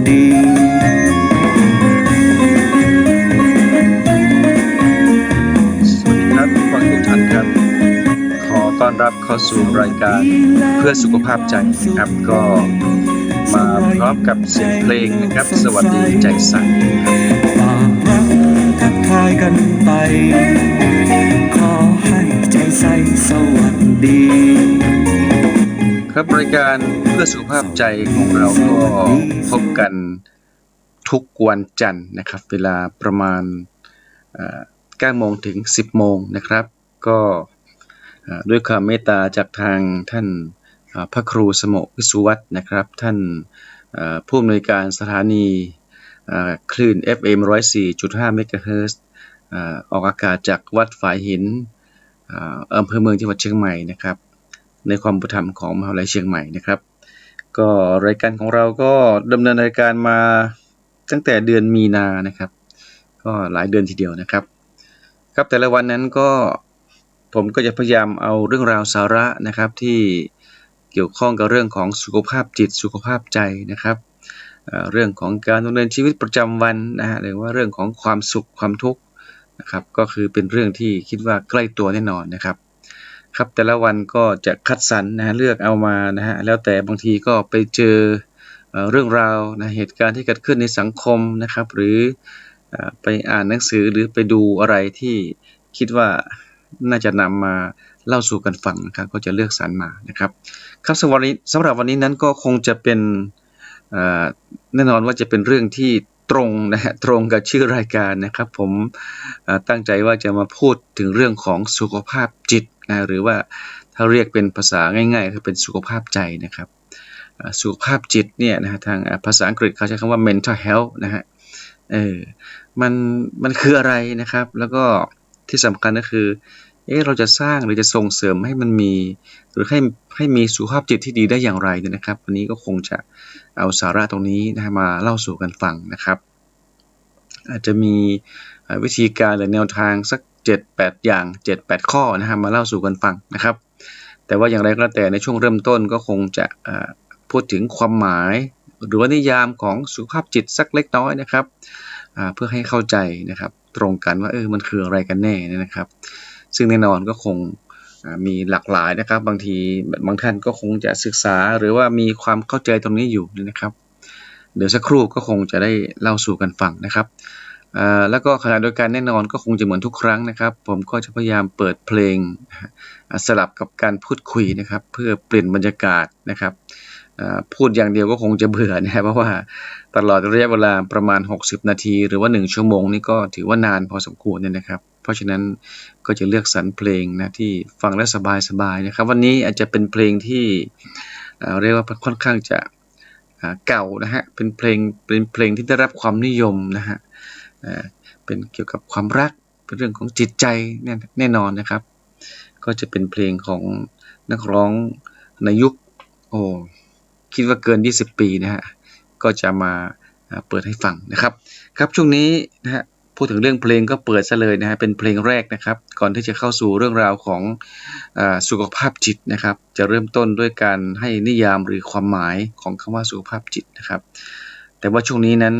ดีสวัสดีครับผู้ฟังทุกท่านครับขอต้อนรับเข้าสู่รายการเพื่อสุขภาพใจนะครับก็มาพร้อมกับเสียงเพลงนะครับสวัสดีใจสั่นนะครับฝากรักทักทายกันไปขอให้ใจใสสวัสดีครับรายการเพื่อสุขภาพใจของเราก็พบกันทุกวันจันทร์นะครับเวลาประมาณ9 โมงถึง 10 โมงนะครับก็ด้วยความเมตตาจากทางท่านพระครูสมภวิสุวัฒน์นะครับท่านผู้อำนวยการสถานีคลื่น FM 104.5 เมกะเฮิรตซ์ออกอากาศจากวัดฝายหินอำเภอเมืองจังหวัดเชียงใหม่นะครับในความอุปถัมภ์ของมหาวิทยาลัยเชียงใหม่นะครับก็รายการของเราก็ดำเนินรายการมาตั้งแต่เดือนมีนานะครับก็หลายเดือนทีเดียวนะครับครับแต่ละวันนั้นก็ผมก็จะพยายามเอาเรื่องราวสาระนะครับที่เกี่ยวข้องกับเรื่องของสุขภาพจิตสุขภาพใจนะครับเรื่องของการดำเนินชีวิตประจำวันนะฮะหรือว่าเรื่องของความสุขความทุกข์นะครับก็คือเป็นเรื่องที่คิดว่าใกล้ตัวแน่นอนนะครับครับแต่ละวันก็จะคัดสรรนะเลือกเอามานะฮะแล้วแต่บางทีก็ไปเจอเรื่องราวนะเหตุการณ์ที่เกิดขึ้นในสังคมนะครับหรือไปอ่านหนังสือหรือไปดูอะไรที่คิดว่าน่าจะนำมาเล่าสู่กันฟังนะครับก็จะเลือกสรรมานะครับครับสำหรับวันนี้นั้นก็คงจะเป็นแน่นอนว่าจะเป็นเรื่องที่ตรงนะฮะตรงกับชื่อรายการนะครับผมตั้งใจว่าจะมาพูดถึงเรื่องของสุขภาพจิตนะหรือว่าถ้าเรียกเป็นภาษาง่ายๆคือเป็นสุขภาพใจนะครับสุขภาพจิตเนี่ยนะฮะทางภาษาอังกฤษเขาใช้คำว่า mental health นะฮะเออมันคืออะไรนะครับแล้วก็ที่สำคัญก็คือเราจะสร้างหรือจะส่งเสริมให้มันมีหรือให้มีสุขภาพจิตที่ดีได้อย่างไรเนี่ยนะครับวันนี้ก็คงจะเอาสาระตรงนี้นะมาเล่าสู่กันฟังนะครับอาจจะมีวิธีการหรือแนวทางสัก7-8อย่าง7-8ข้อนะครับมาเล่าสู่กันฟังนะครับแต่ว่าอย่างไรก็แล้วแต่ในช่วงเริ่มต้นก็คงจะพูดถึงความหมายหรือว่านิยามของสุขภาพจิตสักเล็กน้อยนะครับเพื่อให้เข้าใจนะครับตรงกันว่ามันคืออะไรกันแน่นะครับซึ่งแน่นอนก็คงมีหลากหลายนะครับบางทีบางท่านก็คงจะศึกษาหรือว่ามีความเข้าใจตรงนี้อยู่นะครับเดี๋ยวสักครู่ก็คงจะได้เล่าสู่กันฟังนะครับแล้วก็ขณะเดียวกันแน่นอนก็คงจะเหมือนทุกครั้งนะครับผมก็จะพยายามเปิดเพลงสลับกับการพูดคุยนะครับเพื่อเปลี่ยนบรรยากาศนะครับพูดอย่างเดียวก็คงจะเบื่อนะครับเพราะว่าตลอดระยะเวลาประมาณ60นาทีหรือว่า1ชั่วโมงนี่ก็ถือว่านานพอสมควรเนี่ยนะครับเพราะฉะนั้นก็จะเลือกสรรเพลงนะที่ฟังแล้วสบายๆนะครับวันนี้อาจจะเป็นเพลงที่เรียกว่าค่อนข้างจะเก่านะฮะเป็นเพลงที่ได้รับความนิยมนะฮะเป็นเกี่ยวกับความรักเป็นเรื่องของจิตใจแน่นอนนะครับก็จะเป็นเพลงของนักร้องในยุคคิดว่าเกิน20ปีนะฮะก็จะมาเปิดให้ฟังนะครับครับช่วงนี้นะฮะพูดถึงเรื่องเพลงก็เปิดซะเลยนะฮะเป็นเพลงแรกนะครับก่อนที่จะเข้าสู่เรื่องราวของสุขภาพจิตนะครับจะเริ่มต้นด้วยการให้นิยามหรือความหมายของคำว่าสุขภาพจิตนะครับแต่ว่าช่วงนี้นั้น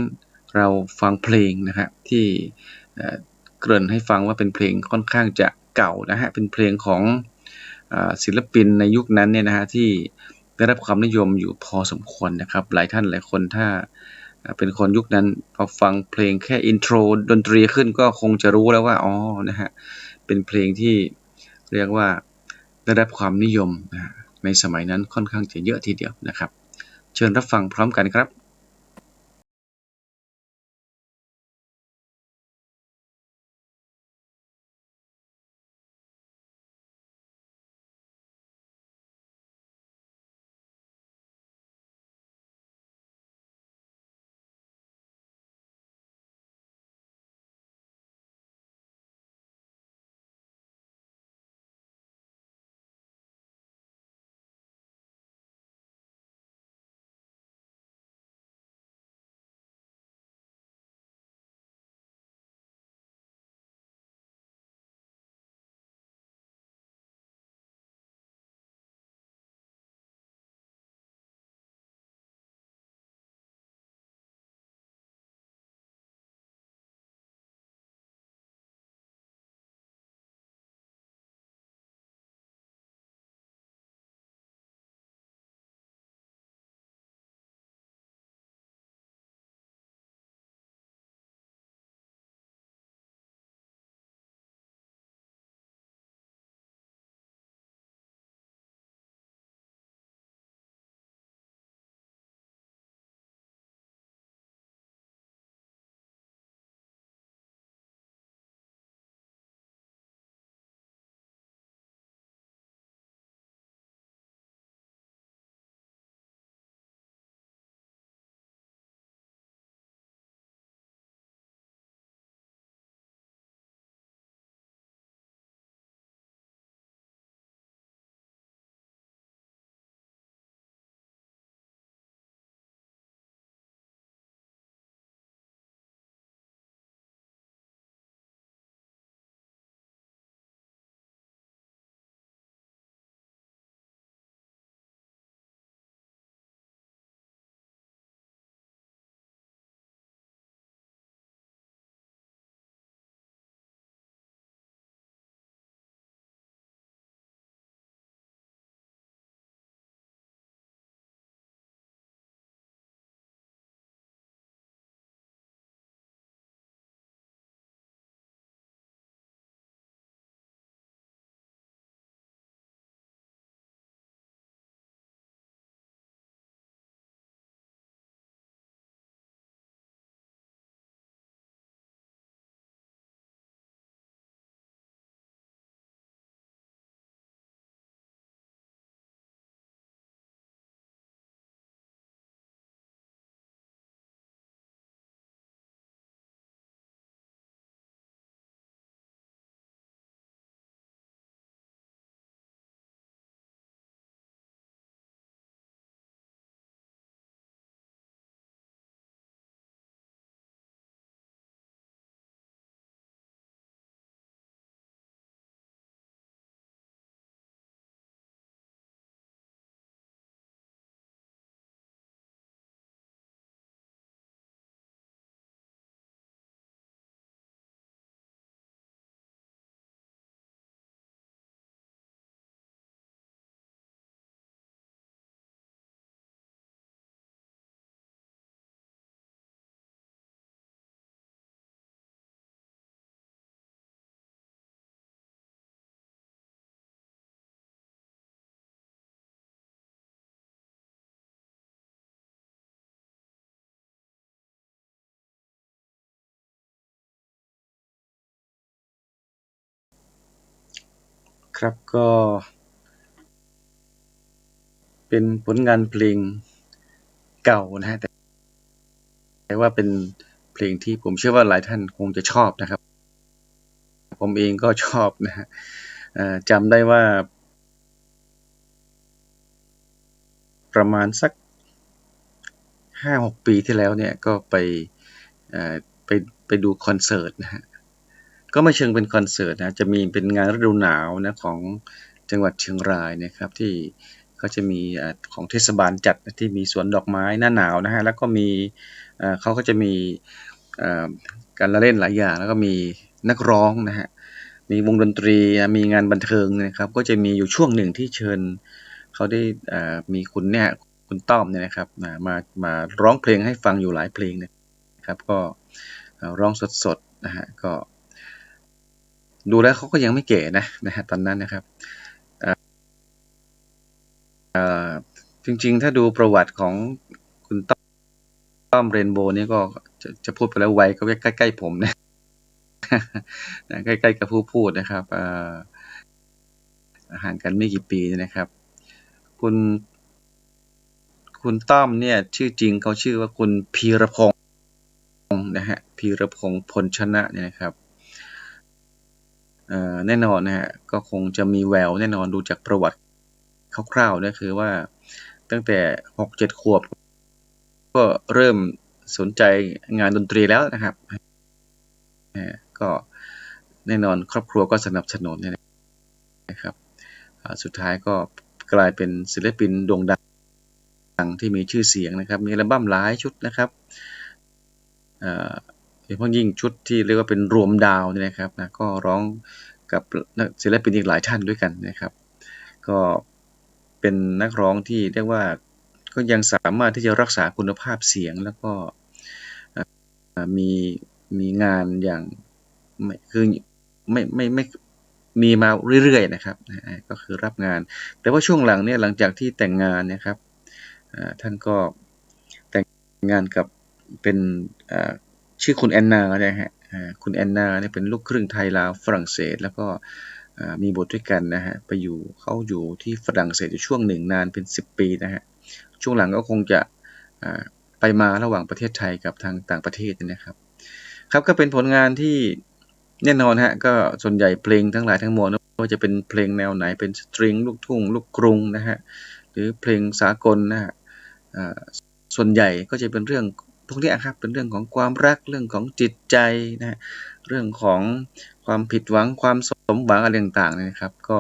เราฟังเพลงนะฮะที่เกริ่นให้ฟังว่าเป็นเพลงค่อนข้างจะเก่านะฮะเป็นเพลงของศิลปินในยุคนั้นเนี่ยนะฮะที่ได้รับความนิยมอยู่พอสมควรนะครับหลายท่านหลายคนถ้าเป็นคนยุคนั้นพอฟังเพลงแค่อินโทรดนตรีขึ้นก็คงจะรู้แล้วว่านะฮะเป็นเพลงที่เรียกว่าได้รับความนิยมนะฮะในสมัยนั้นค่อนข้างจะเยอะทีเดียวนะครับเชิญรับฟังพร้อมกันครับ ครับก็เป็นผลงานเพลงเก่านะฮะแต่ว่าเป็นเพลงที่ผมเชื่อว่าหลายท่านคงจะชอบนะครับผมเองก็ชอบนะฮะจำได้ว่าประมาณสัก5-6 ปีที่แล้วเนี่ยก็เอ่อไปไปดูคอนเสิร์ตนะฮะก็ไม่เชิงเป็นคอนเสิร์ตนะจะมีเป็นงานฤดูหนาวนะของจังหวัดเชียงรายนะครับที่เขาจะมีของเทศบาลจัดที่มีสวนดอกไม้หน้าหนาวนะฮะแล้วก็มีเขาก็จะมีการละเล่นหลายอย่างแล้วก็มีนักร้องนะฮะมีวงดนตรีมีงานบันเทิงนะครับก็จะมีอยู่ช่วงหนึ่งที่เชิญเขาได้มีคุณต้อมเนี่ยนะครับมาร้องเพลงให้ฟังอยู่หลายเพลงนะครับก็ร้องสดๆนะฮะก็ดูแล้วเขาก็ยังไม่แก่นะฮะตอนนั้นนะครับจริงๆถ้าดูประวัติของคุณต้อมเรนโบว์นี่ก็จะพูดไปแล้ววัยก็ใกล้ๆผมนะ ใกล้ๆกับผู้พูดนะครับห่างกันไม่กี่ปีนะครับคุณคุณต้อมเนี่ยชื่อจริงเขาชื่อว่าคุณพีรพงษ์นะฮะพีรพงษ์พลชนะเนี่ยนะครับแน่นอนนะฮะก็คงจะมีแววแน่นอนดูจากประวัติคร่าวๆนะคือว่าตั้งแต่6-7 ขวบก็เริ่มสนใจงานดนตรีแล้วนะครับก็แน่นอนครอบครัวก็สนับสนุนนะครับสุดท้ายก็กลายเป็นศิลปินโด่งดังที่มีชื่อเสียงนะครับมีอัลบั้มหลายชุดนะครับโดยเฉพาะยิ่งชุดที่เรียกว่าเป็นรวมดาวเนี่ยนะครับนะก็ร้องกับศิลปินอีกหลายท่านด้วยกันนะครับก็เป็นนักร้องที่เรียกว่าก็ยังสามารถที่จะรักษาคุณภาพเสียงแล้วก็มีมีงานอย่างคือไม่มีมาเรื่อยๆนะครับก็คือรับงานแต่ว่าช่วงหลังเนี่ยหลังจากที่แต่งงานนะครับท่านก็แต่งงานกับเป็นชื่อคุณแอนนานะฮะคุณแอนนาเนี่ยเป็นลูกครึ่งไทยลาวฝรั่งเศสแล้วก็มีบุตรด้วยกันนะฮะเขาอยู่ที่ฝรั่งเศสอยู่ช่วงหนึ่งนานเป็น10 ปีนะฮะช่วงหลังก็คงจะไปมาระหว่างประเทศไทยกับทางต่างประเทศนะครับครับก็เป็นผลงานที่แน่นอนฮะก็ส่วนใหญ่เพลงทั้งหลายทั้งมวลไม่ว่าจะเป็นเพลงแนวไหนเป็นสตริงลูกทุ่งลูกกรุงนะฮะหรือเพลงสากลนะฮะส่วนใหญ่ก็จะเป็นเรื่องพวกนี้ครับเป็นเรื่องของความรักเรื่องของจิตใจนะฮะเรื่องของความผิดหวังความสมหวังอะไรต่างๆนะครับก็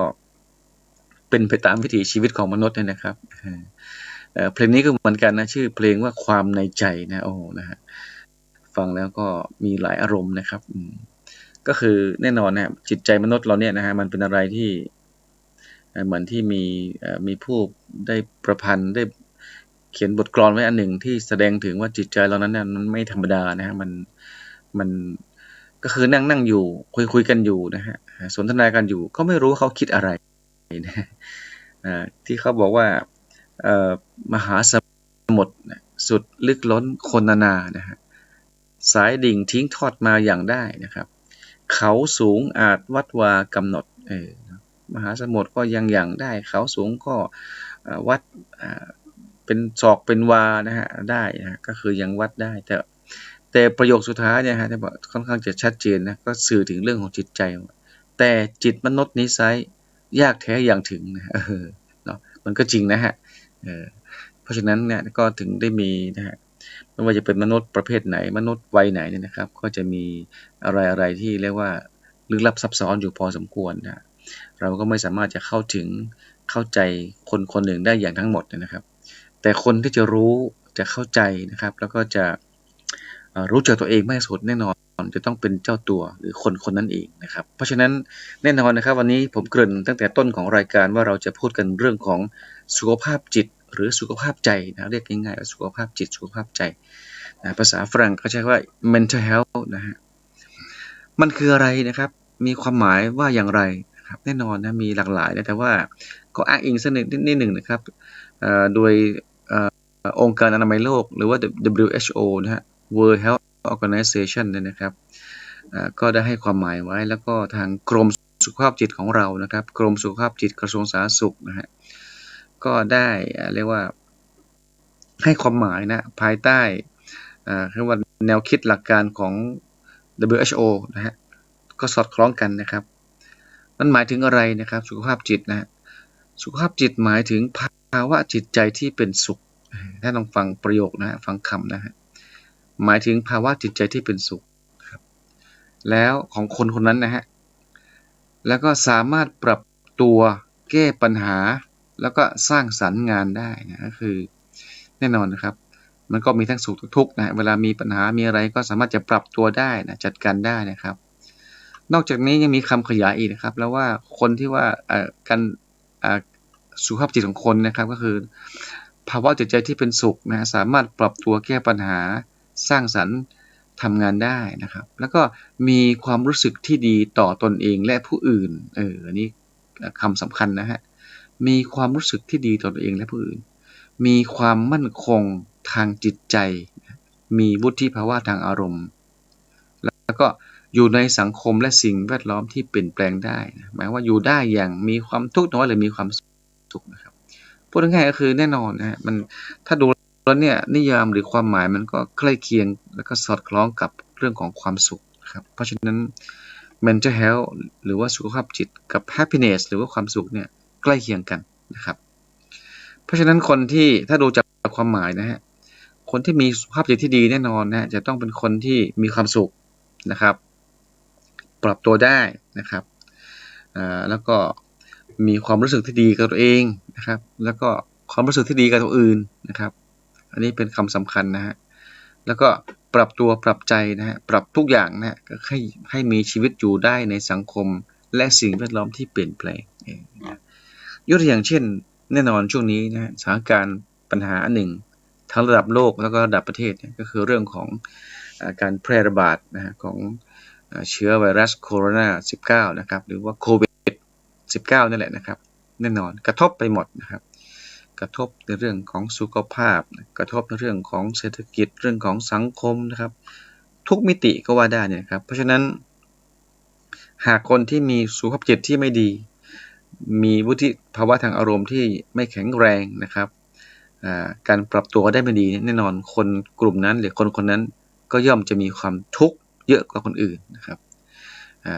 เป็นไปตามวิถีชีวิตของมนุษย์เนี่ยนะครับเพลงนี้ก็เหมือนกันนะชื่อเพลงว่าความในใจนะโอ้นะฮะฟังแล้วก็มีหลายอารมณ์นะครับก็คือแน่นอนนะจิตใจมนุษย์เราเนี่ยนะฮะมันเป็นอะไรที่เหมือนที่มีผู้ได้ประพันธ์ได้เขียนบทกลอนไว้อันหนึ่งที่แสดงถึงว่าจิตใจเรานั้นเนี่ยมันไม่ธรรมดานะฮะมันก็คือนั่งอยู่คุยกันอยู่นะฮะสนทนากันอยู่ก็ไม่รู้เขาคิดอะไรนะที่เขาบอกว่ามหาสมุทรสุดลึกล้นคนนานะฮะสายดิ่งทิ้งทอดมาอย่างได้นะครับเขาสูงอาจวัดวากำหนดมหาสมุทรก็ยังได้เขาสูงก็วัดเป็นศอกเป็นวานะฮะได้นะก็คือยังวัดได้แต่ประโยคสุดท้ายเนี่ยฮะที่บอกค่อนข้างจะชัดเจนนะก็สื่อถึงเรื่องของจิตใจแต่จิตมนุษย์นิสัยยากแท้อย่างถึงนะเนาะมันก็จริงนะฮะเพราะฉะนั้นเนี่ยก็ถึงได้มีนะฮะไม่ว่าจะเป็นมนุษย์ประเภทไหนมนุษย์วัยไหนเนี่ยนะครับก็จะมีอะไรที่เรียกว่าลึกลับซับซ้อนอยู่พอสมควรนะเราก็ไม่สามารถจะเข้าใจคนหนึ่งได้อย่างทั้งหมดนะครับแต่คนที่จะรู้จะเข้าใจนะครับแล้วก็จะรู้จักตัวเองมากที่สุดแน่นอนจะต้องเป็นเจ้าตัวหรือคนนั้นเองนะครับเพราะฉะนั้นแน่นอนนะครับวันนี้ผมเกริ่นตั้งแต่ต้นของรายการว่าเราจะพูดกันเรื่องของสุขภาพจิตหรือสุขภาพใจนะเรียกง่ายๆว่าสุขภาพจิตสุขภาพใจภาษาฝรั่งเขาใช้ว่า mental health นะฮะมันคืออะไรนะครับมีความหมายว่าอย่างไรนะครับแน่นอนนะมีหลากหลายนะแต่ว่าก็อ้างอิงสักนิดหนึ่งนะครับโดยองค์การอนามัยโลกหรือว่า WHO นะฮะ World Health Organization เนี่ยนะครับก็ได้ให้ความหมายไว้แล้วก็ทางกรม สุขภาพจิตของเรานะครับกรมสุขภาพจิตกระทรวงสาธารณสุขนะฮะก็ได้เรียกว่าให้ความหมายนะภายใต้เรียกว่าแนวคิดหลักการของ WHO นะฮะก็สอดคล้องกันนะครับมันหมายถึงอะไรนะครับสุขภาพจิตนะฮะสุขภาพจิตหมายถึงภาวะจิตใจที่เป็นสุขถ้าลองฟังประโยคนะฮะฟังคำนะฮะหมายถึงภาวะจิตใจที่เป็นสุขครับแล้วของคนคนนั้นนะฮะแล้วก็สามารถปรับตัวแก้ปัญหาแล้วก็สร้างสรรค์งานได้นะก็คือแน่นอนนะครับมันก็มีทั้งสุขทุกข์นะเวลามีปัญหามีอะไรก็สามารถจะปรับตัวได้นะจัดการได้นะครับนอกจากนี้ยังมีคำขยายอีกนะครับแล้วว่าคนที่ว่าการสุขภาพจิตของคนนะครับก็คือภาวะจิตใจที่เป็นสุขนะสามารถปรับตัวแก้ปัญหาสร้างสรรค์ทำงานได้นะครับแล้วก็มีความรู้สึกที่ดีต่อตนเองและผู้อื่นอันนี้คำสำคัญนะฮะมีความรู้สึกที่ดีต่อตนเองและผู้อื่นมีความมั่นคงทางจิตใจมีวุฒิภาวะทางอารมณ์แล้วก็อยู่ในสังคมและสิ่งแวดล้อมที่เปลี่ยนแปลงได้นะหมายว่าอยู่ได้อย่างมีความทุกข์น้อยหรือมีความสุขนะครับพูดง่ายๆก็คือแน่นอนนะฮะมันถ้าดูแล้วเนี่ยนิยามหรือความหมายมันก็ใกล้เคียงแล้วก็สอดคล้องกับเรื่องของความสุขครับเพราะฉะนั้น mental health หรือว่าสุขภาพจิตกับ happiness หรือว่าความสุขเนี่ยใกล้เคียงกันนะครับเพราะฉะนั้นคนที่ถ้าดูจากความหมายนะฮะคนที่มีสุขภาพจิตที่ดีแน่นอนนะจะต้องเป็นคนที่มีความสุขนะครับปรับตัวได้นะครับแล้วก็มีความรู้สึกที่ดีกับตัวเองนะครับแล้วก็ความรู้สึกที่ดีกับตัวอื่นนะครับอันนี้เป็นคำสำคัญนะฮะแล้วก็ปรับตัวปรับใจนะฮะปรับทุกอย่างนะฮะให้มีชีวิตอยู่ได้ในสังคมและสิ่งแวดล้อมที่เปลี่ยนแปลงยกตัวอย่างเช่นแน่นอนช่วงนี้นะสถานการณ์ปัญหาหนึ่งทั้งระดับโลกแล้วก็ระดับประเทศก็คือเรื่องของการแพร่ระบาดนะฮะของเชื้อไวรัสโคโรนา19นะครับหรือว่าโควิด19นั่นแหละนะครับแน่นอนกระทบไปหมดนะครับกระทบในเรื่องของสุขภาพกระทบในเรื่องของเศรษฐกิจเรื่องของสังคมนะครับทุกมิติก็ว่าได้เนี่ยครับเพราะฉะนั้นหากคนที่มีสุขภาพจิตที่ไม่ดีมีวุฒิภาวะทางอารมณ์ที่ไม่แข็งแรงนะครับการปรับตัวได้ไม่ดีแน่นอนคนกลุ่มนั้นหรือคนคนนั้นก็ย่อมจะมีความทุกข์เยอะกว่าคนอื่นนะครับ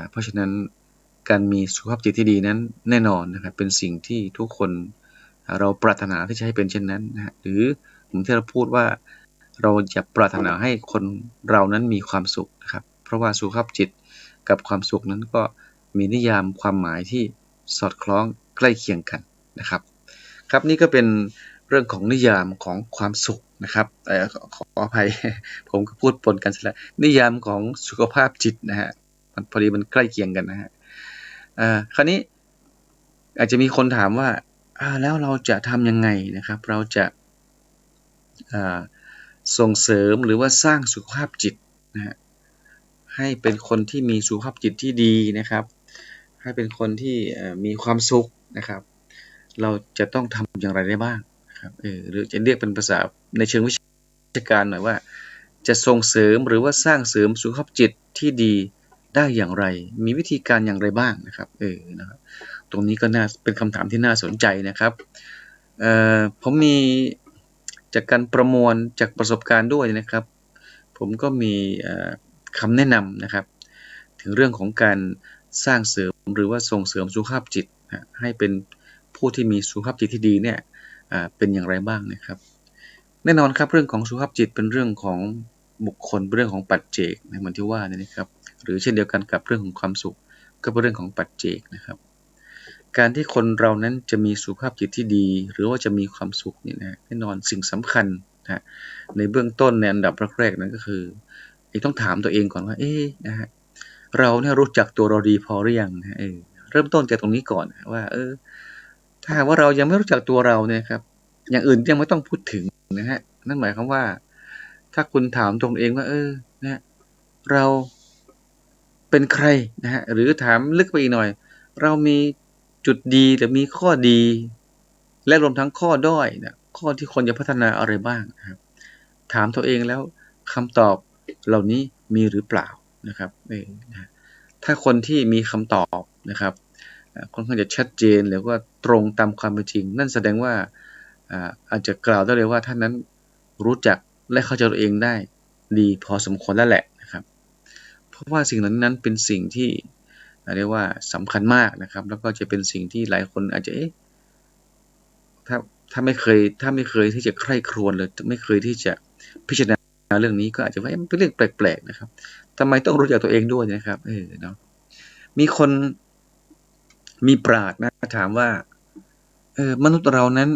เพราะฉะนั้นการมีสุขภาพจิตที่ดีนั้นแน่นอนนะครับเป็นสิ่งที่ทุกคนเราปรารถนาที่จะให้เป็นเช่นนั้นนะฮะหรือเหมือนที่เราพูดว่าเราจะปรารถนาให้คนเรานั้นมีความสุขนะครับเพราะว่าสุขภาพจิตกับความสุขนั้นก็มีนิยามความหมายที่สอดคล้องใกล้เคียงกันนะครับครับนี่ก็เป็นเรื่องของนิยามของความสุขนะครับขออภัยผมก็พูดปนกันซะแล้วนิยามของสุขภาพจิตนะฮะพอดีมันใกล้เคียงกันนะฮะคราวนี้อาจจะมีคนถามว่าแล้วเราจะทำยังไงนะครับเราจะส่งเสริมหรือว่าสร้างสุขภาพจิตนะฮะให้เป็นคนที่มีสุขภาพจิตที่ดีนะครับให้เป็นคนที่มีความสุขนะครับเราจะต้องทำอย่างไรได้บ้างนะครับหรือจะเรียกเป็นภาษาในเชิงวิชาการหน่อยว่าจะส่งเสริมหรือว่าสร้างเสริมสุขภาพจิตที่ดีได้อย่างไรมีวิธีการอย่างไรบ้างนะครับนะครับตรงนี้ก็น่าเป็นคำถามที่น่าสนใจนะครับผมมีจากการประมวลจากประสบการณ์ด้วยนะครับผมก็มีคำแนะนำนะครับถึงเรื่องของการสร้างเสริมหรือว่าส่งเสริมสุขภาพจิตให้เป็นผู้ที่มีสุขภาพจิตที่ดีเนี่ยเป็นอย่างไรบ้างนะครับแน่นอนครับเรื่องของสุขภาพจิตเป็นเรื่องของบุคคลเป็นเรื่องของปัจเจกเหมือนที่ว่านี่นะครับหรือเช่นเดียวกันกับเรื่องของความสุขก็เป็นเรื่องของปัจเจกนะครับการที่คนเรานั้นจะมีสุขภาพจิตที่ดีหรือว่าจะมีความสุขเนี่ยนะแน่นอนสิ่งสำคัญนะในเบื้องต้นในอันดับแรกๆนั้นก็คือต้องถามตัวเองก่อนว่านะฮะเราเนี่ยรู้จักตัวเราดีพอหรือยังนะเริ่มต้นจากตรงนี้ก่อนว่าถ้าหากว่าเรายังไม่รู้จักตัวเราเนี่ยครับอย่างอื่นยังไม่ต้องพูดถึงนะฮะนั่นหมายความว่าถ้าคุณถามตัวเองว่านะเราเป็นใครนะฮะหรือถามลึกไปอีกหน่อยเรามีจุดดีหรือมีข้อดีและรวมทั้งข้อด้อยนะข้อที่ควรจะพัฒนาอะไรบ้างนะครับถามตัวเองแล้วคำตอบเหล่านี้มีหรือเปล่านะครับนะถ้าคนที่มีคำตอบ นะครับค่อนข้างจะชัดเจนหรือว่าตรงตามความเป็นจริงนั่นแสดงว่าอาจจะกล่าวได้เลยว่าท่านนั้นรู้จักและเข้าใจตัวเองได้ดีพอสมควรแล้วแหละนะครับเพราะว่าสิ่งนั้นเป็นสิ่งที่เรียกว่าสำคัญมากนะครับแล้วก็จะเป็นสิ่งที่หลายคนอาจจะถ้าไม่เคยที่จะใคร่ครวญเลยไม่เคยที่จะพิจารณาเรื่องนี้ก็อาจจะว่ามันเป็นเรื่องแปลกๆนะครับทำไมต้องรู้จักตัวเองด้วยนะครับเนาะมีคนมีปราชญ์นะถามว่ามนุษย์เรานั้น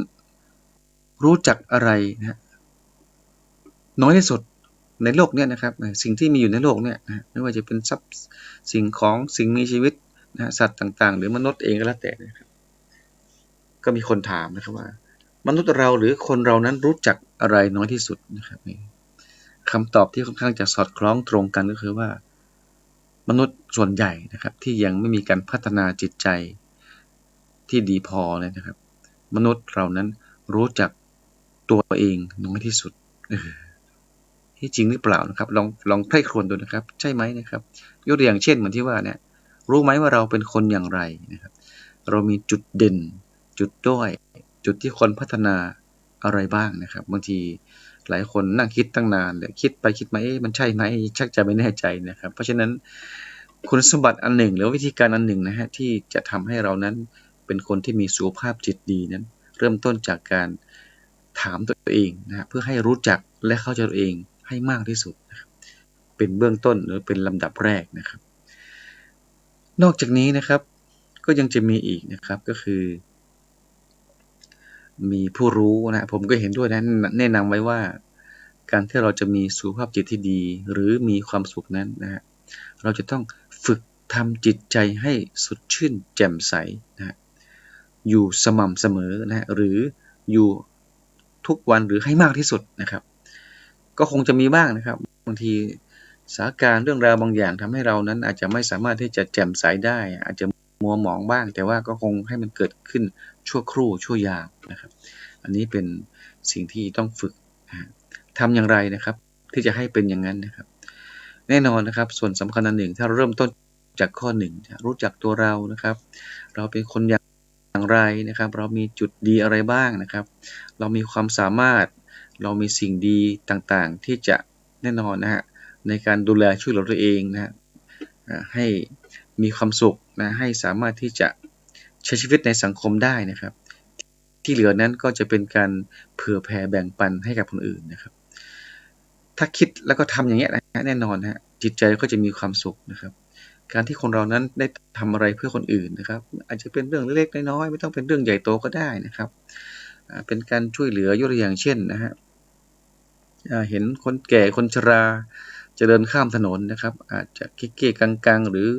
รู้จักอะไรนะน้อยที่สุดในโลกเนี่ยนะครับสิ่งที่มีอยู่ในโลกเนี่ยนะไม่ว่าจะเป็นทรัพย์สิ่งของสิ่งมีชีวิตนะสัตว์ต่างๆหรือมนุษย์เองก็แล้วแต่นะครับก็มีคนถามนะครับว่ามนุษย์เราหรือคนเรานั้นรู้จักอะไรน้อยที่สุดนะครับคำตอบที่ค่อนข้างจะสอดคล้องตรงกันก็คือว่ามนุษย์ส่วนใหญ่นะครับที่ยังไม่มีการพัฒนาจิตใจที่ดีพอเลยนะครับมนุษย์เรานั้นรู้จักตัวเองน้อยที่สุดที่จริงหรือเปล่านะครับลองใคร่ครวญดูนะครับใช่ไหมนะครับยกตัวอย่างเช่นเหมือนที่ว่าเนี่ยรู้ไหมว่าเราเป็นคนอย่างไรนะครับเรามีจุดเด่นจุดด้อยจุดที่ควรพัฒนาอะไรบ้างนะครับบางทีหลายคนนั่งคิดตั้งนานเลยคิดไปคิดมามันใช่ไหมชักจะไม่แน่ใจนะครับเพราะฉะนั้นคุณสมบัติอันหนึ่งหรือวิธีการอันหนึ่งนะฮะที่จะทำให้เรานั้นเป็นคนที่มีสุขภาพจิตดีนั้นเริ่มต้นจากการถามตัวเองนะเพื่อให้รู้จักและเข้าใจตัวเองให้มากที่สุดนะครับเป็นเบื้องต้นหรือเป็นลำดับแรกนะครับนอกจากนี้นะครับก็ยังจะมีอีกนะครับก็คือมีผู้รู้นะผมก็เห็นด้วยนะแนะนำไว้ว่าการที่เราจะมีสุขภาพจิตที่ดีหรือมีความสุขนั้นนะฮะเราจะต้องฝึกทำจิตใจให้สดชื่นแจ่มใสนะฮะอยู่สม่ำเสมอนะฮะหรืออยู่ทุกวันหรือให้มากที่สุดนะครับก็คงจะมีบ้างนะครับบางทีสถานการณ์เรื่องราวบางอย่างทำให้เรานั้นอาจจะไม่สามารถที่จะแจ่มใสได้อาจจะมัวหมองบ้างแต่ว่าก็คงให้มันเกิดขึ้นชั่วครู่ชั่วยามนะครับอันนี้เป็นสิ่งที่ต้องฝึกทำอย่างไรนะครับที่จะให้เป็นอย่างนั้นนะครับแน่นอนนะครับส่วนสำคัญอันหนึ่งถ้าเราเริ่มต้นจากข้อหนึ่งรู้จักตัวเรานะครับเราเป็นคนอย่างไรนะครับเรามีจุดดีอะไรบ้างนะครับเรามีความสามารถเรามีสิ่งดีต่างๆที่จะแน่นอนนะฮะในการดูแลช่วยเหลือตัวเองนะให้มีความสุขนะให้สามารถที่จะใช้ชีวิตในสังคมได้นะครับที่เหลือนั้นก็จะเป็นการเผื่อแผ่แบ่งปันให้กับคนอื่นนะครับถ้าคิดแล้วก็ทำอย่างเงี้ยนะแน่นอนฮะจิตใจก็จะมีความสุขนะครับการที่คนเรานั้นได้ทำอะไรเพื่อคนอื่นนะครับอาจจะเป็นเรื่องเล็กๆน้อยๆไม่ต้องเป็นเรื่องใหญ่โตก็ได้นะครับเป็นการช่วยเหลือยกตัวอย่างเช่นนะฮะเห็นคนแก่คนชราจะเดินข้ามถนนนะครับอาจจะเก๊ๆกังๆหรือ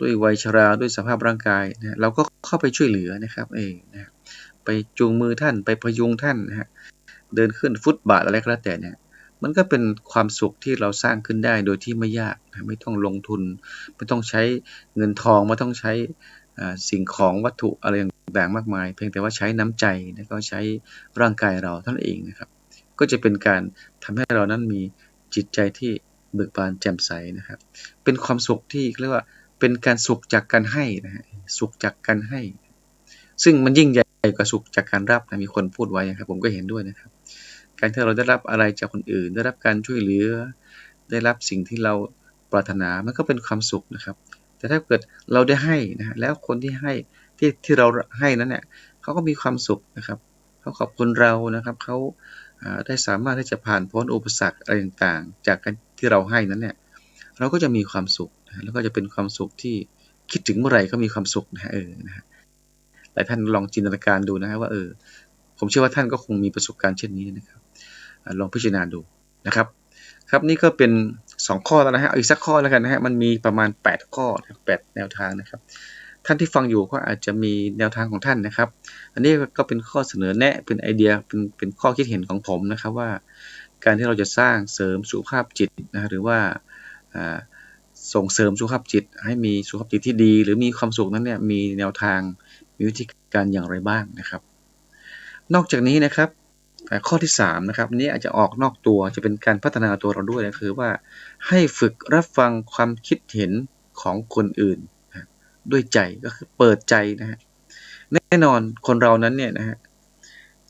ด้วยวัยชราด้วยสภาพร่างกายนะเราก็เข้าไปช่วยเหลือนะครับนะไปจูงมือท่านไปพยุงท่านนะฮะเดินขึ้นฟุตบาทอะไรก็แล้วแต่เนี่ยมันก็เป็นความสุขที่เราสร้างขึ้นได้โดยที่ไม่ยากนะไม่ต้องลงทุนไม่ต้องใช้เงินทองไม่ต้องใช้สิ่งของวัตถุอะไรต่างๆมากมายเพียงแต่ว่าใช้น้ำใจแล้วก็ใช้ร่างกายเราเท่านั้นเองนะครับก็จะเป็นการทำให้เรานั้นมีจิตใจที่เบิกบานแจ่มใสนะครับเป็นความสุขที่เรียกว่าเป็นการสุขจากการให้นะฮะสุขจากการให้ซึ่งมันยิ่งใหญ่กว่าสุขจากการรับนะมีคนพูดไว้นะครับผมก็เห็นด้วยนะครับการที่เราได้รับอะไรจากคนอื่นได้รับการช่วยเหลือได้รับสิ่งที่เราปรารถนามันก็เป็นความสุขนะครับแต่ถ้าเกิดเราได้ให้นะฮะแล้วคนที่ให้ที่เราให้นั้นเนี่ยเขาก็มีความสุขนะครับเขาขอบคุณเรานะครับเขาได้สามารถที่จะผ่านพ้นอุปสรรคอะไรต่างๆจากการที่เราให้นั้นเนี่ยเราก็จะมีความสุขนะแล้วก็จะเป็นความสุขที่คิดถึงเมื่อไหร่ก็มีความสุขนะนะฮะหลายท่านลองจินตนาการดูนะฮะว่าผมเชื่อว่าท่านก็คงมีประสบการณ์เช่นนี้นะครับลองพิจารณาดูนะครับครับนี่ก็เป็น2ข้อแล้วนะฮะอีกสักข้อแล้วกันนะฮะมันมีประมาณ8ข้อ8แนวทางนะครับท่านที่ฟังอยู่ก็อาจจะมีแนวทางของท่านนะครับอันนี้ก็เป็นข้อเสนอแนะเป็นไอเดียเป็นข้อคิดเห็นของผมนะครับว่าการที่เราจะสร้างเสริมสุขภาพจิตนะหรือว่าส่งเสริมสุขภาพจิตให้มีสุขภาพจิตที่ดีหรือมีความสุขนั้นเนี่ยมีแนวทางมีวิธีการอย่างไรบ้างนะครับนอกจากนี้นะครับข้อที่3นะครับนี้อาจจะออกนอกตัวจะเป็นการพัฒนาตัวเราด้วยนะคือว่าให้ฝึกรับฟังความคิดเห็นของคนอื่น ด้วยใจก็คือเปิดใจนะฮะแน่นอนคนเรานั้นเนี่ยนะฮะ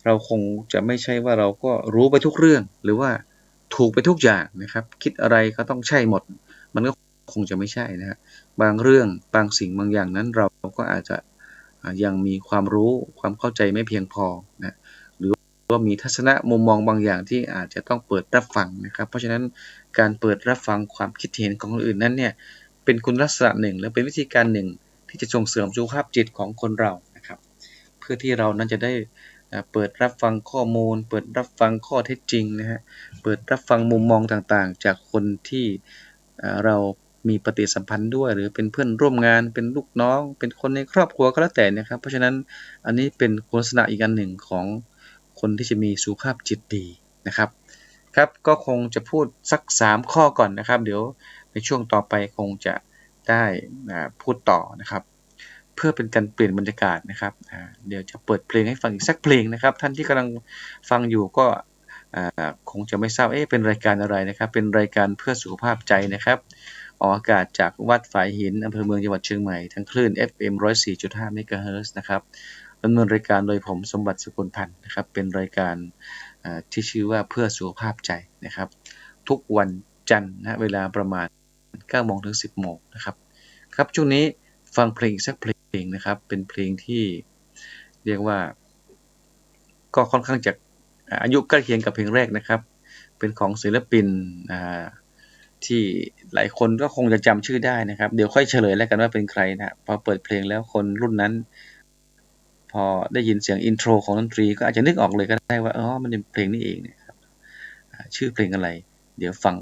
เราคงจะไม่ใช่ว่าเราก็รู้ไปทุกเรื่องหรือว่าถูกไปทุกอย่างนะครับคิดอะไรก็ต้องใช่หมดมันก็คงจะไม่ใช่นะฮะบางเรื่องบางสิ่งบางอย่างนั้นเราก็อาจจะยังมีความรู้ความเข้าใจไม่เพียงพอนะหรือว่ามีทัศนะมุมมองบางอย่างที่อาจจะต้องเปิดรับฟังนะครับเพราะฉะนั้นการเปิดรับฟังความคิดเห็นของคนอื่นนั้นเนี่ยเป็นคุณลักษณะหนึ่งและเป็นวิธีการหนึ่งที่จะส่งเสริมสุขภาพจิตของคนเรานะครับเพื่อที่เรานั้นจะได้เปิดรับฟังข้อมูลเปิดรับฟังข้อเท็จจริงนะฮะเปิดรับฟังมุมมองต่างๆจากคนที่เรามีปฏิสัมพันธ์ด้วยหรือเป็นเพื่อนร่วมงานเป็นลูกน้องเป็นคนในครอบครัวก็แล้วแต่นะครับเพราะฉะนั้นอันนี้เป็นคุณลักษณะอีกอันหนึ่งของคนที่จะมีสุขภาพจิตดีนะครับครับก็คงจะพูดสัก3ข้อก่อนนะครับเดี๋ยวในช่วงต่อไปคงจะได้พูดต่อนะครับเพื่อเป็นการเปลี่ยนบรรยากาศนะครับเดี๋ยวจะเปิดเพลงให้ฟังอีกสักเพลงนะครับท่านที่กำลังฟังอยู่ก็คงจะไม่ทราบเป็นรายการอะไรนะครับเป็นรายการเพื่อสุขภาพใจนะครับออกอากาศจากวัดฝายหินอำเภอเมืองจังหวัดเชียงใหม่ทั้งคลื่น FM 104.5 เมกะเฮิรตซ์นะครับดำเนินรายการโดยผมสมบัติสกุลพันธ์นะครับเป็นรายการที่ชื่อว่าเพื่อสุขภาพใจนะครับทุกวันจันทร์นะเวลาประมาณ 9 โมงถึง 10 โมงนะครับครับช่วงนี้ฟังเพลงอีกสักเพลงนะครับเป็นเพลงที่เรียกว่าก็ค่อนข้างจะอายุใกล้เคียงกับเพลงแรกนะครับเป็นของศิลปินที่หลายคนก็คงจะจำชื่อได้นะครับเดี๋ยวค่อยเฉลยแล้วกันว่าเป็นใครนะพอเปิดเพลงแล้วคนรุ่นนั้นพอได้ยินเสียงอินโทรของดนตรีก็อาจจะนึกออกเลยก็ได้ว่าอ๋อมันเป็นเพลงนี้เองนะครับชื่อเพลงอะไรเดี๋ยวฟัง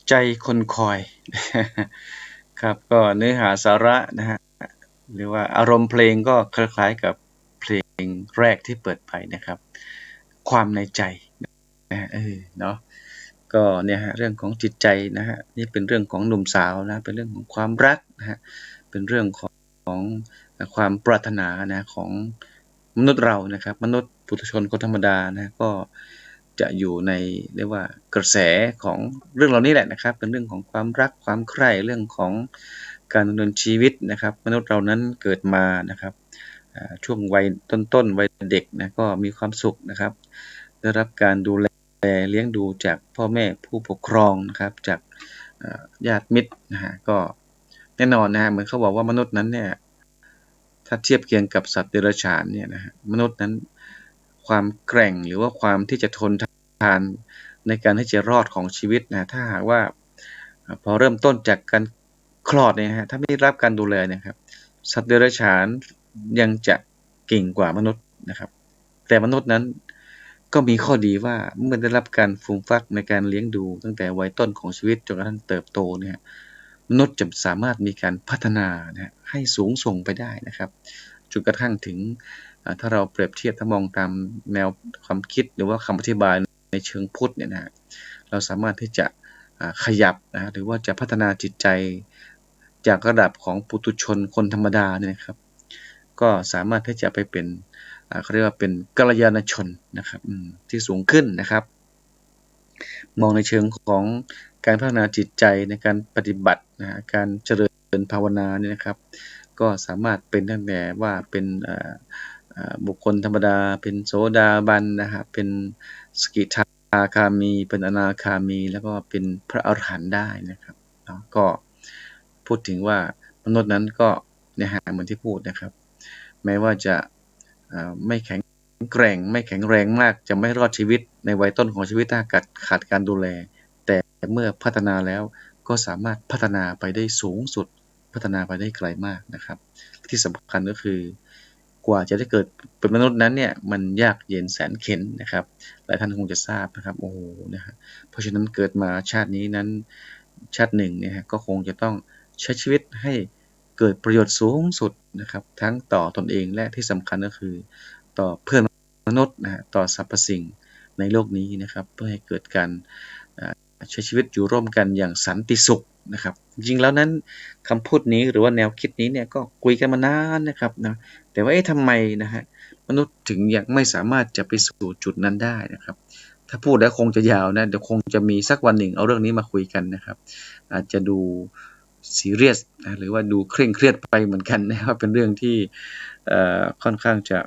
ใจคนคอยครับก็เนื้อหาสาระนะฮะหรือว่าอารมณ์เพลงก็คล้ายๆกับเพลงแรกที่เปิดไปนะครับความในใจนะเนาะ ก็เนี่ยฮะเรื่องของจิตใจนะฮะนี่เป็นเรื่องของหนุ่มสาวนะเป็นเรื่องของความรักนะฮะเป็นเรื่องของความปรารถนานะของมนุษย์เรานะครับมนุษย์ปุถุชนคนธรรมดานะก็จะอยู่ในเรียกว่ากระแสของเรื่องเหล่านี้แหละนะครับเป็นเรื่องของความรักความใคร่เรื่องของการดำเนินชีวิตนะครับมนุษย์เรานั้นเกิดมานะครับช่วงวัยต้นวัยเด็กนะก็มีความสุขนะครับได้รับการดูแลเลี้ยงดูจากพ่อแม่ผู้ปกครองนะครับจากญาติมิตรนะฮะก็แน่นอนนะฮะเหมือนเขาบอกว่ามนุษย์นั้นเนี่ยถ้าเทียบเคียงกับสัตว์เดรัจฉานเนี่ยนะฮะมนุษย์นั้นความแกร่งหรือว่าความที่จะทนทานในการที่จะรอดของชีวิตนะถ้าหากว่าพอเริ่มต้นจากการคลอดเนี่ยฮะถ้าไม่ได้รับการดูแลเนี่ยครับสัตว์เดรัจฉานยังจะเก่งกว่ามนุษย์นะครับแต่มนุษย์นั้นก็มีข้อดีว่าเมื่อได้รับการฟูมฟักในการเลี้ยงดูตั้งแต่วัยต้นของชีวิตจนกระทั่งเติบโตเนี่ยมนุษย์จะสามารถมีการพัฒนานะให้สูงส่งไปได้นะครับจนกระทั่งถึงถ้าเราเปรียบเทียบถ้ามองตามแนวความคิดหรือว่าคำอธิบายในเชิงพุทธเนี่ยนะเราสามารถที่จะขยับนะหรือว่าจะพัฒนาจิตใจจากระดับของปุถุชนคนธรรมดาเนี่ยนะครับก็สามารถที่จะไปเป็นเขาเรียกว่าเป็นกัลยาณชนนะครับที่สูงขึ้นนะครับมองในเชิงของการพัฒนาจิตใจในการปฏิบัตินะการเจริญภาวนาเนี่ยนะครับก็สามารถเป็นตั้งแต่ว่าเป็นบุคคลธรรมดาเป็นโสดาบันนะครับเป็นสกิทาคามีเป็นอนาคามีแล้วก็เป็นพระอรหันต์ได้นะครับเนาะก็พูดถึงว่ามนุษย์นั้นก็เนี่ยฮะเหมือนที่พูดนะครับแม้ว่าจะไม่แข็งแกร่งไม่แข็งแรงมากจะไม่รอดชีวิตในวัยต้นของชีวิตถ้าขาดการดูแลแต่เมื่อพัฒนาแล้วก็สามารถพัฒนาไปได้สูงสุดพัฒนาไปได้ไกลมากนะครับที่สำคัญก็คือกว่าจะได้เกิดเป็นมนุษย์นั้นเนี่ยมันยากเย็นแสนเข็ญนะครับหลายท่านคงจะทราบนะครับโอ้โหนะฮะเพราะฉะนั้นเกิดมาชาตินี้นั้นชาติหนึ่งเนี่ยก็คงจะต้องใช้ชีวิตให้เกิดประโยชน์สูงสุดนะครับทั้งต่อตนเองและที่สำคัญก็คือต่อเพื่อนมนุษย์นะฮะต่อสรรพสิ่งในโลกนี้นะครับเพื่อให้เกิดการใช้ชีวิตอยู่ร่วมกันอย่างสันติสุขนะครับจริงๆแล้วนั้นคำพูดนี้หรือว่าแนวคิดนี้เนี่ยก็คุยกันมานานนะครับนะแต่ว่าทำไมนะฮะมนุษย์ถึงยังไม่สามารถจะไปสู่จุดนั้นได้นะครับถ้าพูดแล้วคงจะยาวนะเดี๋ยวคงจะมีสักวันหนึ่งเอาเรื่องนี้มาคุยกันนะครับอาจจะดูซีเรียสนะหรือว่าดูเคร่งเครียดไปเหมือนกันนะครับเป็นเรื่องที่ค่อนข้างจะ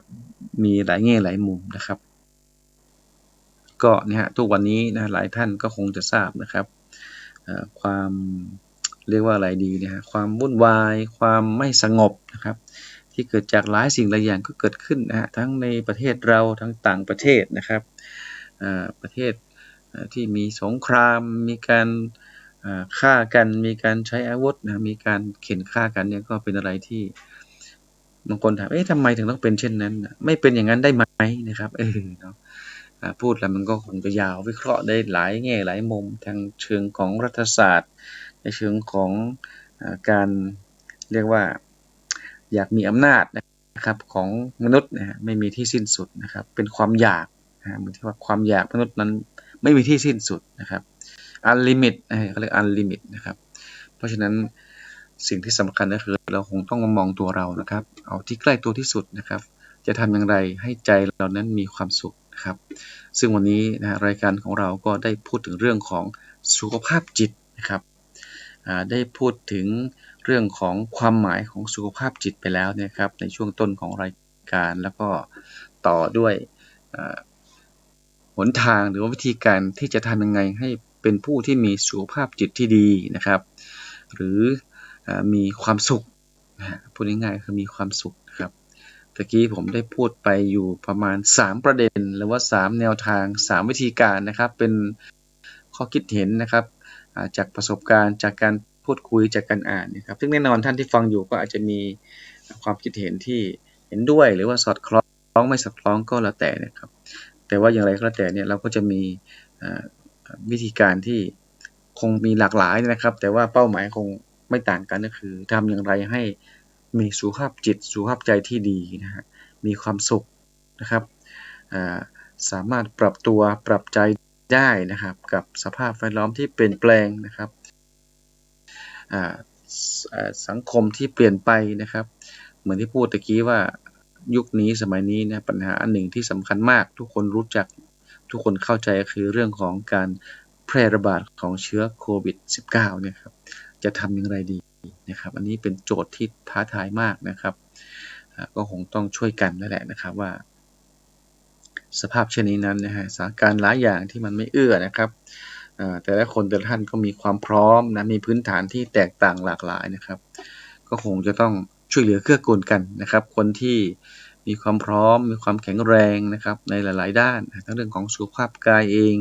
มีหลายแง่หลายมุมนะครับก็เนี่ยฮะทุกวันนี้นะหลายท่านก็คงจะทราบนะครับความเรียกว่าอะไรดีนะฮะความวุ่นวายความไม่สงบนะครับที่เกิดจากหลายสิ่งหลายอย่างก็เกิดขึ้นนะฮะทั้งในประเทศเราทั้งต่างประเทศนะครับประเทศที่มีสงครามมีการฆ่ากันมีการใช้อาวุธนะมีการเข็นฆ่ากันเนี่ยก็เป็นอะไรที่บางคนถามทำไมถึงต้องเป็นเช่นนั้นไม่เป็นอย่างนั้นได้ไหมนะครับเนาะพูดแล้วมันก็คงจะยาววิเคราะห์ได้หลายแง่หลายมุมทางเชิงของรัฐศาสตร์ในเชิงของการเรียกว่าอยากมีอำนาจนะครับของมนุษย์นะไม่มีที่สิ้นสุดนะครับเป็นความอยากเหมือนที่ว่าความอยากมนุษย์นั้นไม่มีที่สิ้นสุดนะครับunlimit เขาเรียก unlimit นะครับเพราะฉะนั้นสิ่งที่สำคัญก็คือเราคงต้องมองตัวเรานะครับเอาที่ใกล้ตัวที่สุดนะครับจะทำอย่างไรให้ใจเรานั้นมีความสุขนะครับซึ่งวันนี้นะรายการของเราก็ได้พูดถึงเรื่องของสุขภาพจิตนะครับได้พูดถึงเรื่องของความหมายของสุขภาพจิตไปแล้วนะครับในช่วงต้นของรายการแล้วก็ต่อด้วยหนทางหรือว่าวิธีการที่จะทำยังไงให้เป็นผู้ที่มีสุขภาพจิตที่ดีนะครับหรือมีความสุขพูดง่ายๆคือมีความสุขนะครับตะกี้ผมได้พูดไปอยู่ประมาณ3ประเด็นหรือว่า3แนวทาง3วิธีการนะครับเป็นข้อคิดเห็นนะครับจากประสบการณ์จากการพูดคุยจากการอ่านนะครับซึ่งแน่นอนท่านที่ฟังอยู่ก็อาจจะมีความคิดเห็นที่เห็นด้วยหรือว่าสอดคล้องไม่สอดคล้องก็แล้วแต่นะครับแต่ว่าอย่างไรก็แล้วแต่เนี่ยเราก็จะมีวิธีการที่คงมีหลากหลายนะครับแต่ว่าเป้าหมายคงไม่ต่างกันก็คือทำอย่างไรให้มีสุขภาพจิตสุขภาพใจที่ดีนะฮะมีความสุขนะครับสามารถปรับตัวปรับใจ ได้นะครับกับสภาพแวดล้อมที่เปลี่ยนแปลงนะครับสังคมที่เปลี่ยนไปนะครับเหมือนที่พูดตะกี้ว่ายุคนี้สมัยนี้นะปัญหาอันหนึ่งที่สำคัญมากทุกคนรู้จักทุกคนเข้าใจก็คือเรื่องของการแพร่ระบาดของเชื้อโควิด -19 เนี่ยครับจะทำอย่างไรดีนะครับอันนี้เป็นโจทย์ที่ท้าทายมากนะครับก็คงต้องช่วยกันแล้วแหละนะครับว่าสภาพเช่นนี้นั้นนะฮะสถานการณ์หลายอย่างที่มันไม่เอื้อนะครับแต่ละคนแต่ละท่านก็มีความพร้อมนะมีพื้นฐานที่แตกต่างหลากหลายนะครับก็คงจะต้องช่วยเหลือเกื้อกูลกันนะครับคนที่มีความพร้อมมีความแข็งแรงนะครับในหลายๆด้านทั้งเรื่องของสุขภาพกายเอง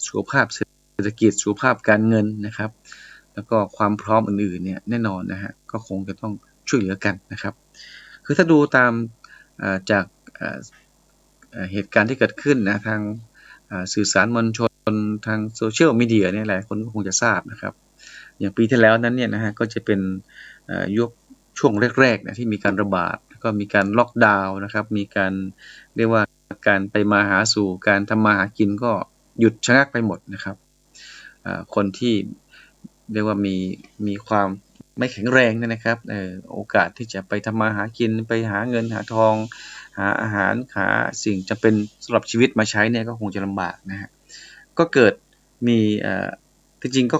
สุขภาพเศรษฐกิจสุขภาพการเงินนะครับแล้วก็ความพร้อมอื่นๆเนี่ยแน่นอนนะฮะก็คงจะต้องช่วยเหลือกันนะครับคือถ้าดูตามจากเหตุการณ์ที่เกิดขึ้นนะทางสื่อสารมวลชนทางโซเชียลมีเดียเนี่ยหลายคนก็คงจะทราบนะครับอย่างปีที่แล้วนั้นเนี่ยนะฮะก็จะเป็นยุคช่วงแรกๆนะที่มีการระบาดก็มีการล็อกดาวน์นะครับมีการเรียกว่าการไปมาหาสู่การทำมาหากินก็หยุดชะงักไปหมดนะครับคนที่เรียกว่ามีความไม่แข็งแรงเนี่ยนะครับโอกาสที่จะไปทำมาหากินไปหาเงินหาทองหาอาหารหาสิ่งจำเป็นสำหรับชีวิตมาใช้เนี่ยก็คงจะลำบากนะฮะก็เกิดมีจริงๆก็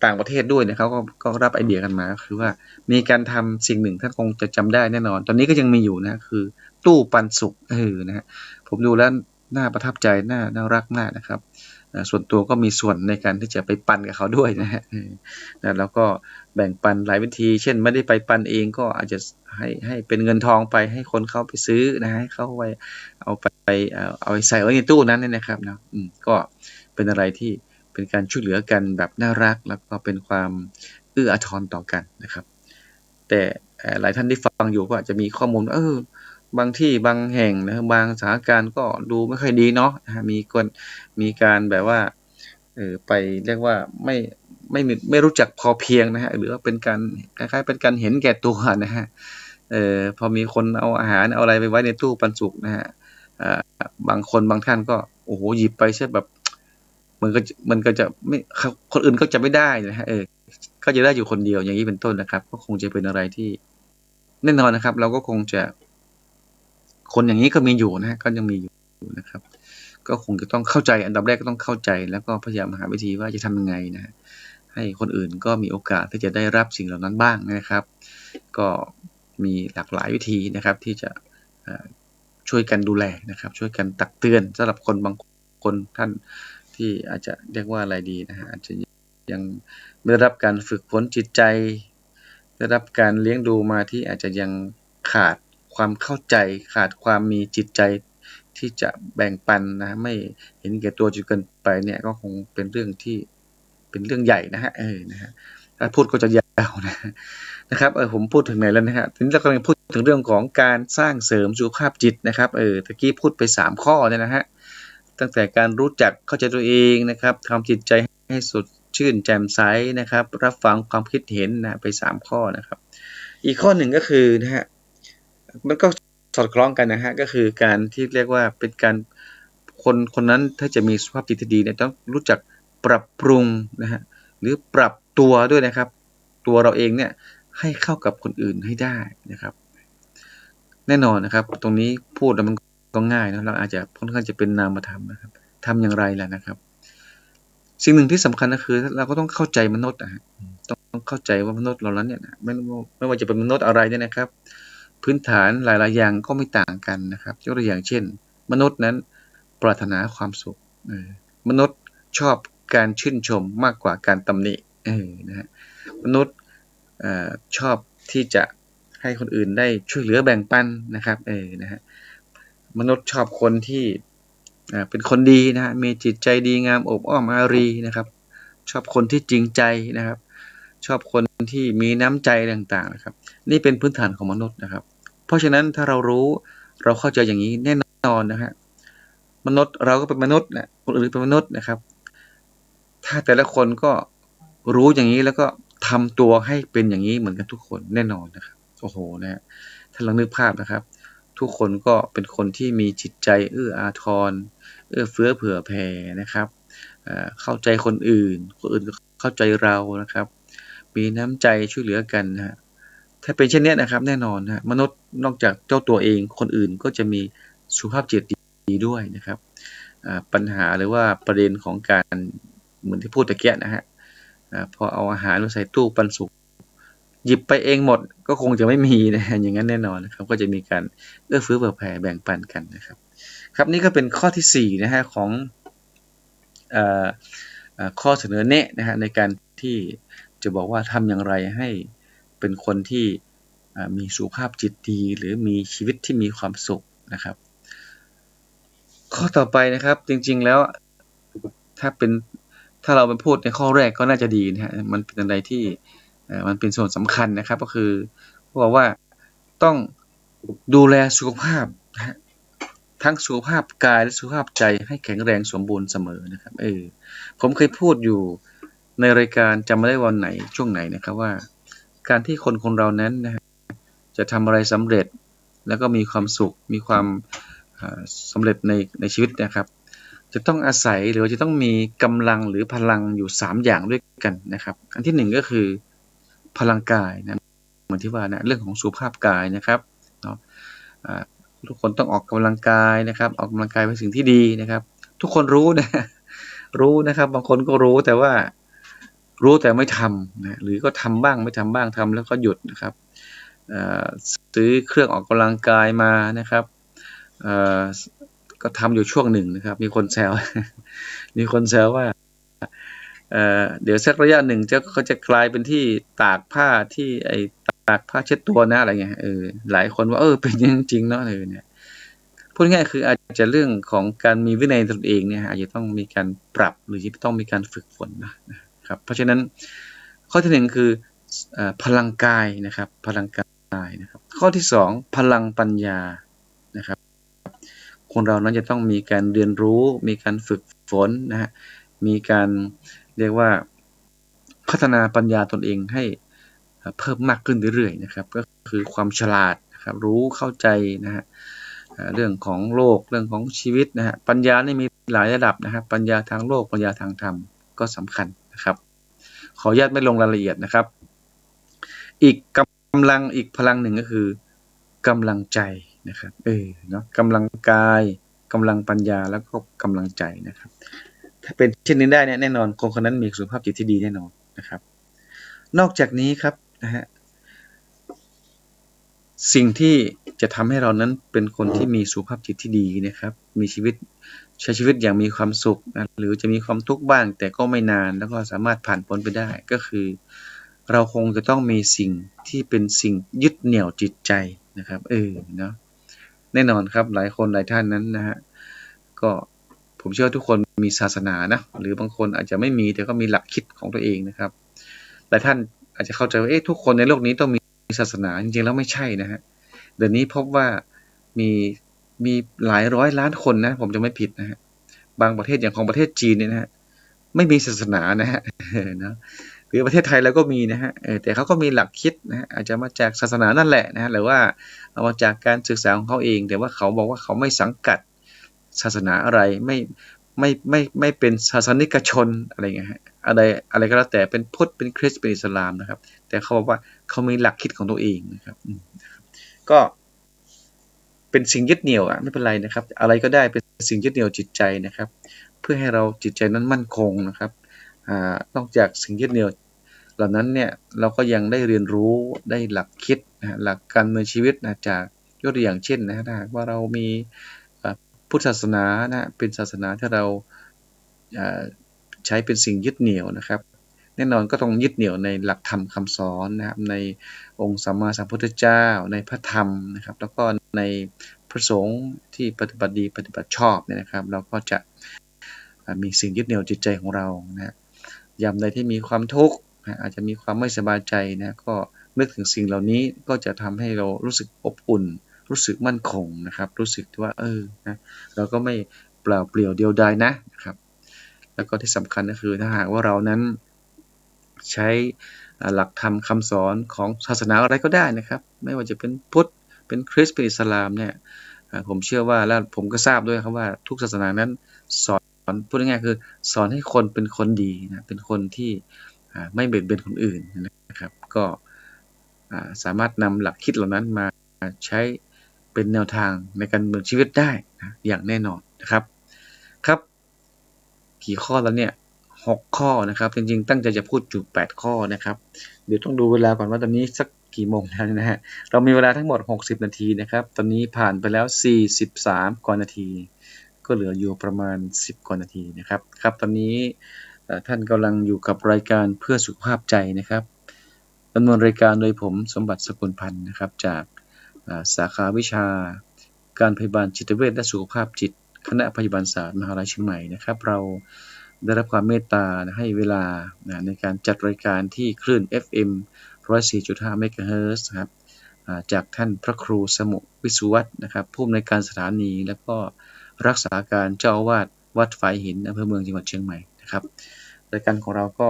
ต่างประเทศด้วยนะครับก็รับไอเดียกันมาคือว่ามีการทำสิ่งหนึ่งท่านคงจะจำได้แน่นอนตอนนี้ก็ยังมีอยู่นะคือตู้ปันสุกนะฮะผมดูแล้วน่าประทับใจน่ารักมากนะครับส่วนตัวก็มีส่วนในการที่จะไปปันกับเขาด้วยนะฮะแล้วก็แบ่งปันหลายวิธีเช่นไม่ได้ไปปันเองก็อาจจะให้เป็นเงินทองไปให้คนเข้าไปซื้อนะให้เขาไปเอาไปใส่ไว้ในตู้นั้นเนี่ยนะครับนะก็เป็นอะไรที่เป็นการช่วยเหลือกันแบบน่ารักแล้วก็เป็นความเอื้ออาทรต่อกันนะครับแต่หลายท่านที่ฟังอยู่ก็อาจจะมีข้อมูลบางที่บางแห่งนะบางสถานการณ์ก็ดูไม่ค่อยดีเนาะนะฮะมีการแบบว่าไปเรียกว่าไม่รู้จักพอเพียงนะฮะหรือว่าเป็นการคล้ายๆเป็นการเห็นแก่ตัวนะฮะพอมีคนเอาอาหารเอาอะไรไปไว้ในตู้ปันสุกนะฮะบางคนบางท่านก็โอ้โหหยิบไปใช่แบบมันก็จะไม่คนอื่นก็จะไม่ได้นะฮะก็จะได้อยู่คนเดียวอย่างนี้เป็นต้นนะครับก็คงจะเป็นอะไรที่แน่นอนนะครับเราก็คงจะคนอย่างนี้ก็มีอยู่นะฮะก็ยังมีอยู่นะครับก็คงจะต้องเข้าใจอันดับแรกก็ต้องเข้าใจแล้วก็พยายามหาวิธีว่าจะทำยังไงนะฮะให้คนอื่นก็มีโอกาสที่จะได้รับสิ่งเหล่านั้นบ้างนะครับก็มีหลากหลายวิธีนะครับที่จะช่วยกันดูแลนะครับช่วยกันตักเตือนสำหรับคนบางคนท่านที่อาจจะเรียกว่าอะไรดีนะฮะอาจจะยังไม่ได้รับการฝึกฝนจิตใจได้รับการเลี้ยงดูมาที่อาจจะยังขาดความเข้าใจขาดความมีจิตใจที่จะแบ่งปันนะไม่เห็นแก่ตัวจนเกินไปเนี่ยก็คงเป็นเรื่องที่เป็นเรื่องใหญ่นะฮะนะฮะถ้าพูดก็จะยาวนะครับผมพูดถึงไหนแล้วนะฮะทีนี้เรากำลังพูดถึงเรื่องของการสร้างเสริมสุขภาพจิตนะครับตะกี้พูดไป3ข้อเนี่ยนะฮะตั้งแต่การรู้จักเข้าใจตัวเองนะครับทำจิตใจให้สดชื่นแจ่มใสนะครับรับฟังความคิดเห็นนะไป3ข้อนะครับอีกข้อหนึ่งก็คือนะฮะมันก็สอดคล้องกันนะฮะก็คือการที่เรียกว่าเป็นการคนนั้นถ้าจะมีสุขภาพจิตที่ดีเนี่ยต้องรู้จักปรับปรุงนะฮะหรือปรับตัวด้วยนะครับตัวเราเองเนี่ยให้เข้ากับคนอื่นให้ได้นะครับแน่นอนนะครับตรงนี้พูดแล้วมันก็ง่ายนะเราอาจจะค่อนข้างจะเป็นนามธรรมนะครับทำอย่างไรล่ะนะครับสิ่งหนึ่งที่สำคัญก็คือเราก็ต้องเข้าใจมนุษย์นะฮะต้องเข้าใจว่ามนุษย์เรานั้นเนี่ยไม่ว่าจะเป็นมนุษย์อะไรเนี่ยนะครับพื้นฐานหลายๆอย่างก็ไม่ต่างกันนะครับยกตัวอย่างเช่นมนุษย์นั้นปรารถนาความสุขมนุษย์ชอบการชื่นชมมากกว่าการตำหนินะฮะมนุษย์ชอบที่จะให้คนอื่นได้ช่วยเหลือแบ่งปันนะครับนะฮะมนุษย์ชอบคนที่เป็นคนดีนะฮะมีจิตใจดีงามอบอ้อมอารีนะครับชอบคนที่จริงใจนะครับชอบคนที่มีน้ำใจต่างๆนะครับนี่เป็นพื้นฐานของมนุษย์นะครับเพราะฉะนั้นถ้าเรารู้เราเข้าใจอย่างนี้แน่นอนนะฮะมนุษย์เราก็เป็นมนุษย์นะคนอื่นเป็นมนุษย์นะครับถ้าแต่ละคนก็รู้อย่างนี้แล้วก็ทำตัวให้เป็นอย่างนี้เหมือนกันทุกคนแน่นอนนะครับโอ้โหนะฮะถ้าลองนึกภาพนะครับทุกคนก็เป็นคนที่มีจิตใจเอื้ออาทรเอื้อเฟื้อเผื่อแผ่นะครับ เข้าใจคนอื่นก็เข้าใจเรานะครับมีน้ำใจช่วยเหลือกันนะฮะถ้าเป็นเช่นนี้นะครับแน่นอนนะมนุษย์นอกจากเจ้าตัวเองคนอื่นก็จะมีสุขภาพจิตดีด้วยนะครับปัญหาหรือว่าประเด็นของการเหมือนที่พูดตะเกียนะฮะพอเอาอาหารมาใส่ตู้ปันสุกหยิบไปเองหมดก็คงจะไม่มีนะอย่างนั้นแน่นอนนะครับก็จะมีการเอื้อเฟื้อเผื่อแผ่แบ่งปันกันนะครับครับนี่ก็เป็นข้อที่4นะฮะของข้อเสนอแนะนะฮะในการที่จะบอกว่าทำอย่างไรให้เป็นคนที่มีสุขภาพจิตดีหรือมีชีวิตที่มีความสุขนะครับข้อต่อไปนะครับจริงๆแล้วถ้าเราไปพูดในข้อแรกก็น่าจะดีนะฮะมันเป็นอะไรที่มันเป็นส่วนสำคัญนะครับก็คือบอกว่าต้องดูแลสุขภาพนะฮะทั้งสุขภาพกายและสุขภาพใจให้แข็งแรงสมบูรณ์เสมอนะครับผมเคยพูดอยู่ในรายการจำไม่ได้วันไหนช่วงไหนนะครับว่าการที่คนเรานั้นนะฮะจะทำอะไรสำเร็จแล้วก็มีความสุขมีความสำเร็จในชีวิตนะครับจะต้องอาศัยหรือจะต้องมีกำลังหรือพลังอยู่3อย่างด้วยกันนะครับอันที่1ก็คือพลังกายนะเหมือนที่ว่านะเรื่องของสุขภาพกายนะครับเนาะทุกคนต้องออกกำลังกายนะครับออกกำลังกายเป็นสิ่งที่ดีนะครับทุกคนรู้นะครับบางคนก็รู้แต่ว่ารู้แต่ไม่ทำนะหรือก็ทำบ้างไม่ทำบ้างทำแล้วก็หยุดนะครับซื้อเครื่องออกกำลังกายมานะครับก็ทำอยู่ช่วงหนึ่งนะครับมีคนแซวว่าเดี๋ยวสักระยะหนึ่งเขาจะกลายเป็นที่ตากผ้าที่ตากผ้าเช็ดตัวนะอะไรเงี้ยหลายคนว่าเป็นจริงเนาะเนี่ยพูดง่ายๆคืออาจจะเรื่องของการมีวินัยตนเองเนี่ยอาจจะต้องมีการปรับหรือจะต้องมีการฝึกฝนนะครับเพราะฉะนั้นข้อที่1คือพลังกายนะครับพลังกายนะครับข้อที่2พลังปัญญานะครับคนเรานั้นจะต้องมีการเรียนรู้มีการฝึกฝนนะฮะมีการเรียกว่าพัฒนาปัญญาตนเองให้เพิ่มมากขึ้นเรื่อยๆนะครับก็คือความฉลาดนะครับรู้เข้าใจนะฮะเรื่องของโลกเรื่องของชีวิตนะฮะปัญญานี่มีหลายระดับนะครับปัญญาทางโลกปัญญาทางธรรมก็สำคัญนะครับขออนุญาตไม่ลงรายละเอียดนะครับอีกพลังหนึ่งก็คือกำลังใจนะครับเนาะกำลังกายกำลังปัญญาแล้วก็กำลังใจนะครับถ้าเป็นเช่นนี้ได้เนี่ยแน่นอนคนนั้นมีสุขภาพจิตที่ดีแน่นอนนะครับนอกจากนี้ครับนะฮะสิ่งที่จะทำให้เรานั้นเป็นคนที่มีสุขภาพจิตที่ดีนะครับมีใช้ชีวิตอย่างมีความสุขนะหรือจะมีความทุกข์บ้างแต่ก็ไม่นานแล้วก็สามารถผ่านพ้นไปได้ก็คือเราคงจะต้องมีสิ่งที่เป็นสิ่งยึดเหนี่ยวจิตใจนะครับเนาะแน่นอนครับหลายคนหลายท่านนั้นนะฮะก็ผมเชื่อว่าทุกคนมีศาสนานะหรือบางคนอาจจะไม่มีแต่ก็มีหลักคิดของตัวเองนะครับหลายท่านอาจจะเข้าใจว่าทุกคนในโลกนี้ต้องมีศาสนาจริงๆแล้วไม่ใช่นะฮะเดี๋ยวนี้พบว่ามีหลายร้อยล้านคนนะผมจะไม่ผิดนะฮะบางประเทศอย่างของประเทศจีนเนี่ยนะฮะไม่มีศาสนานะฮะนะหรือประเทศไทยเราก็มีนะฮะแต่เขาก็มีหลักคิดนะฮะอาจจะมาจากศาสนานั่นแหละนะฮะหรือว่าเอามาจากการศึกษาของเขาเองแต่ว่าเขาบอกว่าเขาไม่สังกัดศาสนาอะไรไม่เป็นศาสนิกชนอะไรเงี้ยฮะอะไรก็แล้วแต่เป็นพุทธเป็นคริสต์เป็นอิสลามนะครับแต่เขาบอกว่าเขามีหลักคิดของตัวเองนะครับก็เป็นสิ่งยึดเหนี่ยวไม่เป็นไรนะครับอะไรก็ได้เป็นสิ่งยึดเหนี่ยวจิตใจนะครับเพื่อให้เราจิตใจนั้นมั่นคงนะครับนอกจากสิ่งยึดเหนี่ยวเหล่านั้นเนี่ยเราก็ยังได้เรียนรู้ได้หลักคิดหลักการดำเนินชีวิตจากยกตัวอย่างเช่นนะถ้าหากว่าเรามีพุทธศาสนานะเป็นศาสนาที่เราใช้เป็นสิ่งยึดเหนี่ยวนะครับแน่นอนก็ต้องยึดเหนี่ยวในหลักธรรมคำสอนนะครับในองค์สัมมาสัมพุทธเจ้าในพระธรรมนะครับแล้วก็ในพระสงฆ์ที่ปฏิบัติดีปฏิบัติชอบเนี่ยนะครับเราก็จะมีสิ่งยึดเหนี่ยวจิตใจของเรานะยามใดที่มีความทุกข์อาจจะมีความไม่สบายใจนะก็นึกถึงสิ่งเหล่านี้ก็จะทำให้เรารู้สึกอบอุ่นรู้สึกมั่นคงนะครับรู้สึกว่านะเราก็ไม่เปล่าเปลี่ยวเดียวดายนะครับแล้วก็ที่สำคัญก็คือถ้าหากว่าเรานั้นใช้หลักธรรมคำสอนของศาสนาอะไรก็ได้นะครับไม่ว่าจะเป็นพุทธเป็นคริสต์เป็นอิสลามเนี่ยผมเชื่อว่าและผมก็ทราบด้วยครับว่าทุกศาสนานั้นสอน พูดง่ายๆคือสอนให้คนเป็นคนดีนะเป็นคนที่ไม่เบียดเบียนคนอื่นนะครับก็สามารถนำหลักคิดเหล่านั้นมาใช้เป็นแนวทางในการดำเนินชีวิตได้นะอย่างแน่นอนนะครับครับกี่ข้อแล้วเนี่ย6ข้อนะครับจริงๆตั้งใจจะพูดอยู่8ข้อนะครับเดี๋ยวต้องดูเวลาก่อนว่าตอนนี้สักกี่โมงแล้วนะฮะเรามีเวลาทั้งหมด60นาทีนะครับตอนนี้ผ่านไปแล้ว43กว่านาทีก็เหลืออยู่ประมาณ10กว่านาทีนะครับครับตอนนี้ท่านกำลังอยู่กับรายการเพื่อสุขภาพใจนะครับดำเนินรายการโดยผมสมบัติสกุลพันธ์นะครับจากสาขาวิชาการพยาบาลจิตเวชและสุขภาพจิตคณะพยาบาลศาสตร์มหาวิทยาลัยเชียงใหม่นะครับเราได้รับความเมตตาให้เวลาในการจัดรายการที่คลื่น FM 104.5 เมกะเฮิรตซ์ครับจากท่านพระครูสมุวิสุวัฒน์นะครับผู้อำนวยการสถานีและก็รักษาการเจ้าอาวาสวัดฝายหินอำเภอเมืองจังหวัดเชียงใหม่นะครับรายการของเราก็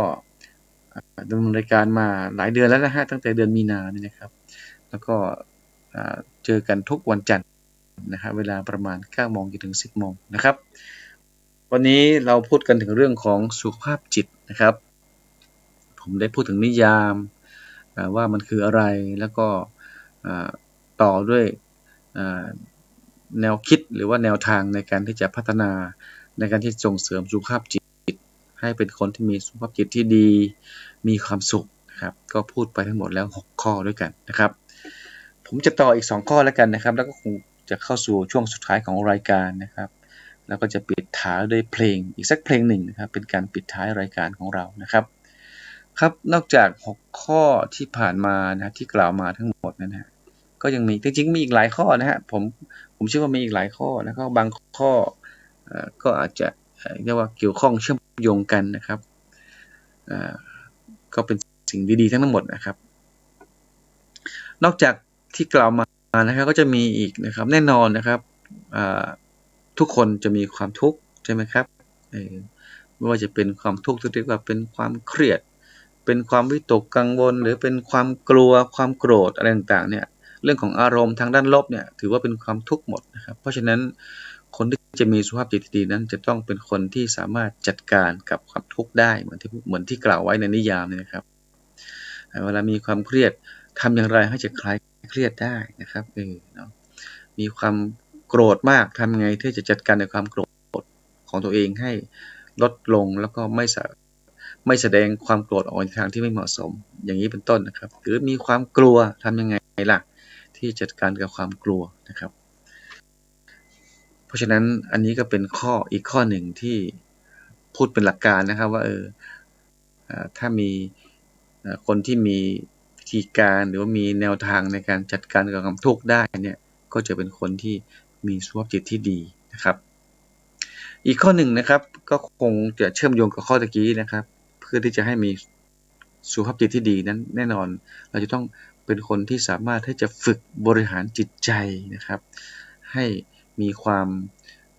ดำเนินรายการมาหลายเดือนแล้วนะฮะตั้งแต่เดือนมีนาเนี่ยนะครับแล้วก็เจอกันทุกวันจันทร์นะครับเวลาประมาณ 9 โมงจนถึง 10 โมงนะครับวันนี้เราพูดกันถึงเรื่องของสุขภาพจิตนะครับผมได้พูดถึงนิยามว่ามันคืออะไรแล้วก็ต่อด้วยแนวคิดหรือว่าแนวทางในการที่จะพัฒนาในการที่ส่งเสริมสุขภาพจิตให้เป็นคนที่มีสุขภาพจิตที่ดีมีความสุขนะครับก็พูดไปทั้งหมดแล้ว6ข้อด้วยกันนะครับผมจะต่ออีก2ข้อแล้วกันนะครับแล้วก็คงจะเข้าสู่ช่วงสุดท้ายของรายการนะครับแล้วก็จะปิดท้ายด้วยเพลงอีกสักเพลงหนึ่งนะครับเป็นการปิดท้ายรายการของเรานะครับครับนอกจาก6ข้อที่ผ่านมานะที่กล่าวมาทั้งหมดนะฮะก็ยังมีจริงๆมีอีกหลายข้อนะฮะผมเชื่อว่ามีอีกหลายข้อแล้วก็บางข้อก็อาจจะเรียกว่าเกี่ยวข้องเชื่อมโยงกันนะครับก็เป็นสิ่งดีๆทั้งหมดนะครับนอกจากที่กล่าวมานะครับก็จะมีอีกนะครับแน่นอนนะครับทุกคนจะมีความทุกข์ใช่ไหมครับไม่ว่าจะเป็นความทุกข์ที่เรียกว่าเป็นความเครียดเป็นความวิตกกังวลหรือเป็นความกลัวความโกรธอะไรต่างๆเนี่ยเรื่องของอารมณ์ทางด้านลบเนี่ยถือว่าเป็นความทุกข์หมดนะครับเพราะฉะนั้นคนที่จะมีสุขภาพจิตที่ดีนั้นจะต้องเป็นคนที่สามารถจัดการกับความทุกข์ได้เหมือนที่กล่าวไว้ในนิยามเนี่ยนะครับเวลามีความเครียดทำอย่างไรให้จะคลายเครียดได้นะครับเนาะมีความโกรธมากทำไงที่จะจัดการในความโกรธของตัวเองให้ลดลงแล้วก็ไม่แสดงความโกรธออกในทางที่ไม่เหมาะสมอย่างนี้เป็นต้นนะครับหรือมีความกลัวทำยังไงล่ะที่จัดการกับความกลัวนะครับเพราะฉะนั้นอันนี้ก็เป็นอีกข้อหนึ่งที่พูดเป็นหลักการนะครับว่าถ้ามีคนที่มีวิธีการหรือว่ามีแนวทางในการจัดการกับความทุกข์ได้เนี่ยก็จะเป็นคนที่มีสุขภาพจิตที่ดีนะครับอีกข้อหนึ่งนะครับก็คงจะเชื่อมโยงกับข้อตะกี้นะครับเพื่อที่จะให้มีสุขภาพจิตที่ดีนั้นแน่นอนเราจะต้องเป็นคนที่สามารถที่จะฝึกบริหารจิตใจนะครับให้มีความ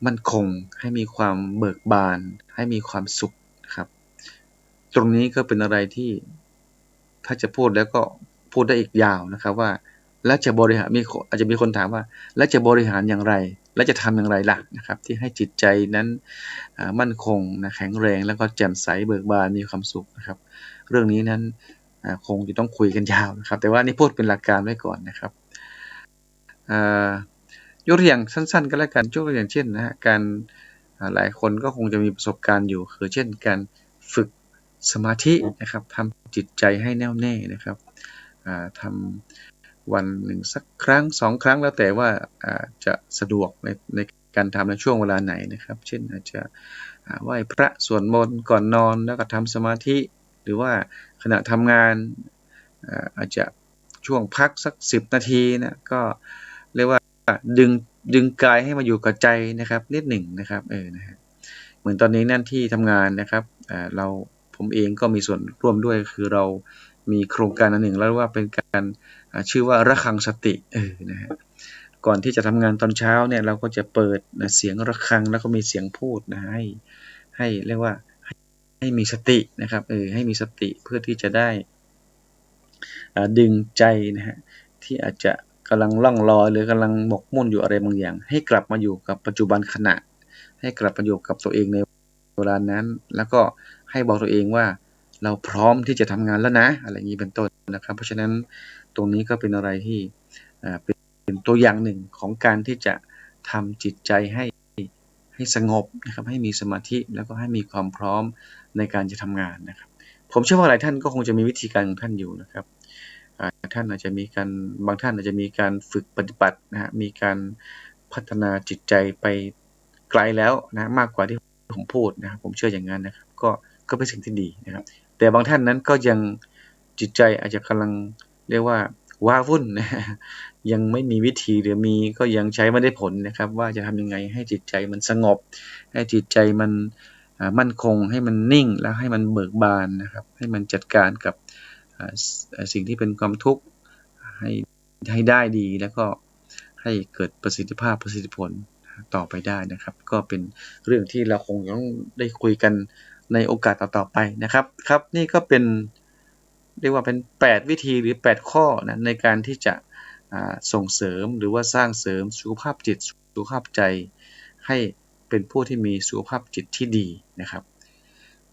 มั่นคงให้มีความเบิกบานให้มีความสุขนะครับตรงนี้ก็เป็นอะไรที่ถ้าจะพูดแล้วก็พูดได้อีกยาวนะครับว่าแล้วจะบริหารอาจจะมีคนถามว่าแล้วจะบริหารอย่างไรและจะทำอย่างไรล่ะนะครับที่ให้จิตใจนั้นมั่นคงนะแข็งแรงแล้วก็แจ่มใสเบิกบานมีความสุขนะครับเรื่องนี้นั้นคงจะต้องคุยกันยาวนะครับแต่ว่านี่พูดเป็นหลักการไว้ก่อนนะครับยกตัวอย่างสั้นๆก็แล้วกันยกตัวอย่างเช่นนะฮะการหลายคนก็คงจะมีประสบการณ์อยู่คือเช่นการฝึกสมาธินะครับทำจิตใจให้แน่วแน่นะครับทำวันหนึ่งสักครั้ง2 ครั้งแล้วแต่ว่าจะสะดวกในการทำในช่วงเวลาไหนนะครับเช่นอาจจะไหว้พระสวดมนต์ก่อนนอนแล้วก็ทำสมาธิหรือว่าขณะทำงานอาจจะช่วงพักสัก10 นาทีนะก็เรียกว่าดึงกายให้มาอยู่กับใจนะครับนิดหนึ่งนะครับนะฮะเหมือนตอนนี้นั่นที่ทำงานนะครับผมเองก็มีส่วนร่วมด้วยคือเรามีโครงการอันหนึ่งแล้วว่าเป็นการชื่อว่าระฆังสตินะฮะก่อนที่จะทำงานตอนเช้าเนี่ยเราก็จะเปิดเสียงระฆังแล้วก็มีเสียงพูดนะให้เรียกว่าให้มีสตินะครับให้มีสติเพื่อที่จะได้ดึงใจนะฮะที่อาจจะกำลังล่องลอยหรือกำลังหมกมุ่นอยู่อะไรบางอย่างให้กลับมาอยู่กับปัจจุบันขณะให้กลับมาอยู่กับตัวเองใน เวลานั้นแล้วก็ให้บอกตัวเองว่าเราพร้อมที่จะทำงานแล้วนะอะไรอย่างนี้เป็นต้นนะครับเพราะฉะนั้นตรงนี้ก็เป็นอะไรที่เป็นตัวอย่างหนึ่งของการที่จะทำจิตใจให้สงบนะครับให้มีสมาธิแล้วก็ให้มีความพร้อมในการจะทำงานนะครับผมเชื่อว่าหลายท่านก็คงจะมีวิธีการของท่านอยู่นะครับท่านอาจจะมีการบางท่านอาจจะมีการฝึกปฏิบัตินะฮะมีการพัฒนาจิตใจไปไกลแล้วนะมากกว่าที่ผมพูดนะครับผมเชื่ออย่างนั้นนะครับก็เป็นสิ่งที่ดีนะครับแต่บางท่านนั้นก็ยังจิตใจอาจจะกำลังเรียกว่าว้าวุ่นนะยังไม่มีวิธีหรือมีก็ยังใช้ไม่ได้ผลนะครับว่าจะทำยังไงให้จิตใจมันสงบให้จิตใจมันมั่นคงให้มันนิ่งแล้วให้มันเบิกบานนะครับให้มันจัดการกับสิ่งที่เป็นความทุกข์ให้ได้ดีแล้วก็ให้เกิดประสิทธิภาพประสิทธิผลต่อไปได้นะครับก็เป็นเรื่องที่เราคงต้องได้คุยกันในโอกาสต่อๆไปนะครับครับนี่ก็เป็นเรียกว่าเป็น8วิธีหรือ8ข้อนะในการที่จะส่งเสริมหรือว่าสร้างเสริมสุขภาพจิตสุขภาพใจให้เป็นผู้ที่มีสุขภาพจิตที่ดีนะครับ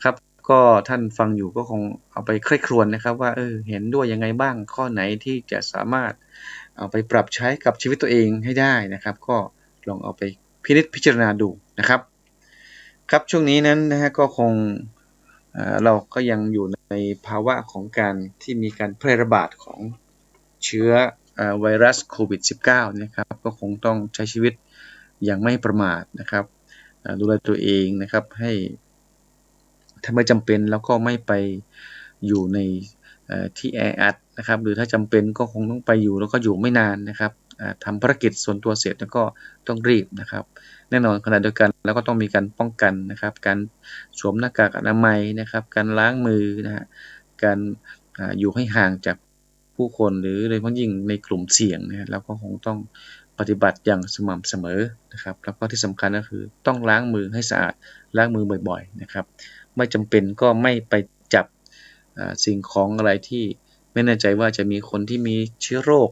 ครับก็ท่านฟังอยู่ก็คงเอาไปใคร่ครวญนะครับว่าเห็นด้วยยังไงบ้างข้อไหนที่จะสามารถเอาไปปรับใช้กับชีวิตตัวเองให้ได้นะครับก็ลองเอาไปพินิจพิจารณาดูนะครับครับช่วงนี้นั้นนะฮะก็คงเราก็ยังอยู่ในภาวะของการที่มีการแพร่ระบาดของเชื้อไวรัสโควิด -19 นะครับก็คงต้องใช้ชีวิตอย่างไม่ประมาทนะครับดูแลตัวเองนะครับให้ถ้าไม่จำเป็นแล้วก็ไม่ไปอยู่ในที่แออัดนะครับหรือถ้าจำเป็นก็คงต้องไปอยู่แล้วก็อยู่ไม่นานนะครับทำภารกิจส่วนตัวเสร็จแล้วก็ต้องรีบนะครับแน่นอนขณะเดียวกันแล้วก็ต้องมีการป้องกันนะครับการสวมหน้ากากอนามัยนะครับการล้างมือนะฮะการอยู่ให้ห่างจากผู้คนหรือโดยเฉพาะยิ่งในกลุ่มเสี่ยงนะฮะแล้วก็คงต้องปฏิบัติอย่างสม่ำเสมอนะครับแล้วก็ที่สำคัญก็คือต้องล้างมือให้สะอาดล้างมือบ่อยๆนะครับไม่จำเป็นก็ไม่ไปจับสิ่งของอะไรที่ไม่แน่ใจว่าจะมีคนที่มีเชื้อโรค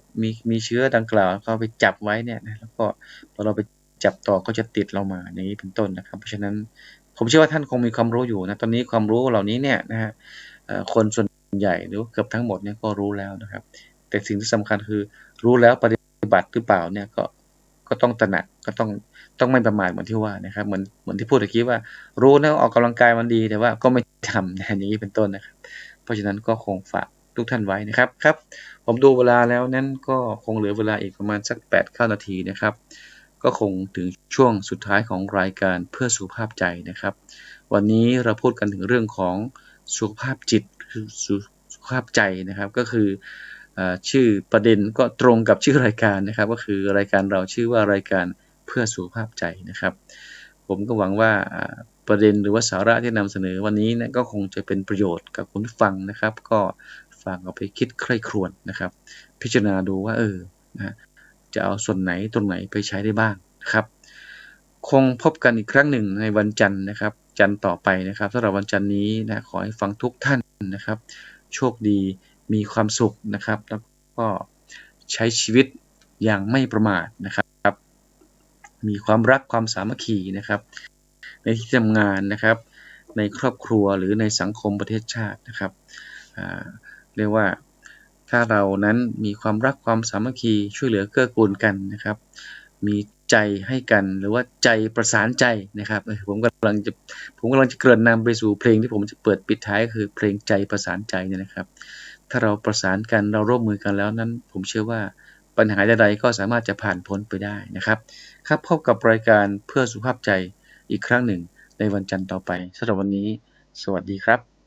มีเชื้อดังกล่าวเขาไปจับไว้เนี่ยนะแล้วก็พอเราไปจับต่อก็จะติดเรามาอย่างนี้เป็นต้นนะครับเพราะฉะนั้นผมเชื่อว่าท่านคงมีความรู้อยู่นะตอนนี้ความรู้เหล่านี้เนี่ยนะฮะคนส่วนใหญ่หรือเกือบทั้งหมดเนี่ยก็รู้แล้วนะครับแต่สิ่งที่สำคัญคือรู้แล้วปฏิบัติหรือเปล่าเนี่ยก็ต้องตระหนักก็ต้องไม่ประมาทเหมือนที่ว่านะครับเหมือนที่พูดเมื่อกี้ว่ารู้นะออกกำลังกายมันดีแต่ว่าก็ไม่ทำนะอย่างนี้เป็นต้นนะครับเพราะฉะนั้นก็คงฝากทุกท่านไว้นะครับครับผมดูเวลาแล้วนั้นก็คงเหลือเวลาอีกประมาณสัก8-9 นาทีนะครับก็คงถึงช่วงสุดท้ายของรายการเพื่อสุขภาพใจนะครับวันนี้เราพูดกันถึงเรื่องของสุขภาพจิตคือสุขภาพใจนะครับก็คือชื่อประเด็นก็ตรงกับชื่อรายการนะครับก็คือรายการเราชื่อว่ารายการเพื่อสุขภาพใจนะครับผมก็หวังว่าประเด็นหรือว่าสาระที่นำเสนอวันนี้นะก็คงจะเป็นประโยชน์กับคุณผู้ฟังนะครับก็ฝากเอาไปคิดใคร่ครวญนะครับพิจารณาดูว่านะจะเอาส่วนไหนตรงไหนไปใช้ได้บ้างนะครับคงพบกันอีกครั้งหนึ่งในวันจันทร์นะครับจันทร์ต่อไปนะครับสำหรับวันจันทร์นี้นะขอให้ฟังทุกท่านนะครับโชคดีมีความสุขนะครับแล้วก็ใช้ชีวิตอย่างไม่ประมาทนะครับมีความรักความสามัคคีนะครับในที่ทำงานนะครับในครอบครัวหรือในสังคมประเทศชาตินะครับเรียกว่าถ้าเรานั้นมีความรักความสามัคคีช่วยเหลือเกื้อกูลกันนะครับมีใจให้กันหรือว่าใจประสานใจนะครับผมกำลังจะเกริ่นนำไปสู่เพลงที่ผมจะเปิดปิดท้ายคือเพลงใจประสานใจเนี่ยนะครับถ้าเราประสานกันเราร่วมมือกันแล้วนั้นผมเชื่อว่าปัญหาใดๆก็สามารถจะผ่านพ้นไปได้นะครับครับพบกับรายการเพื่อสุขภาพใจอีกครั้งหนึ่งในวันจันทร์ต่อไปสำหรับวันนี้สวัสดีครับ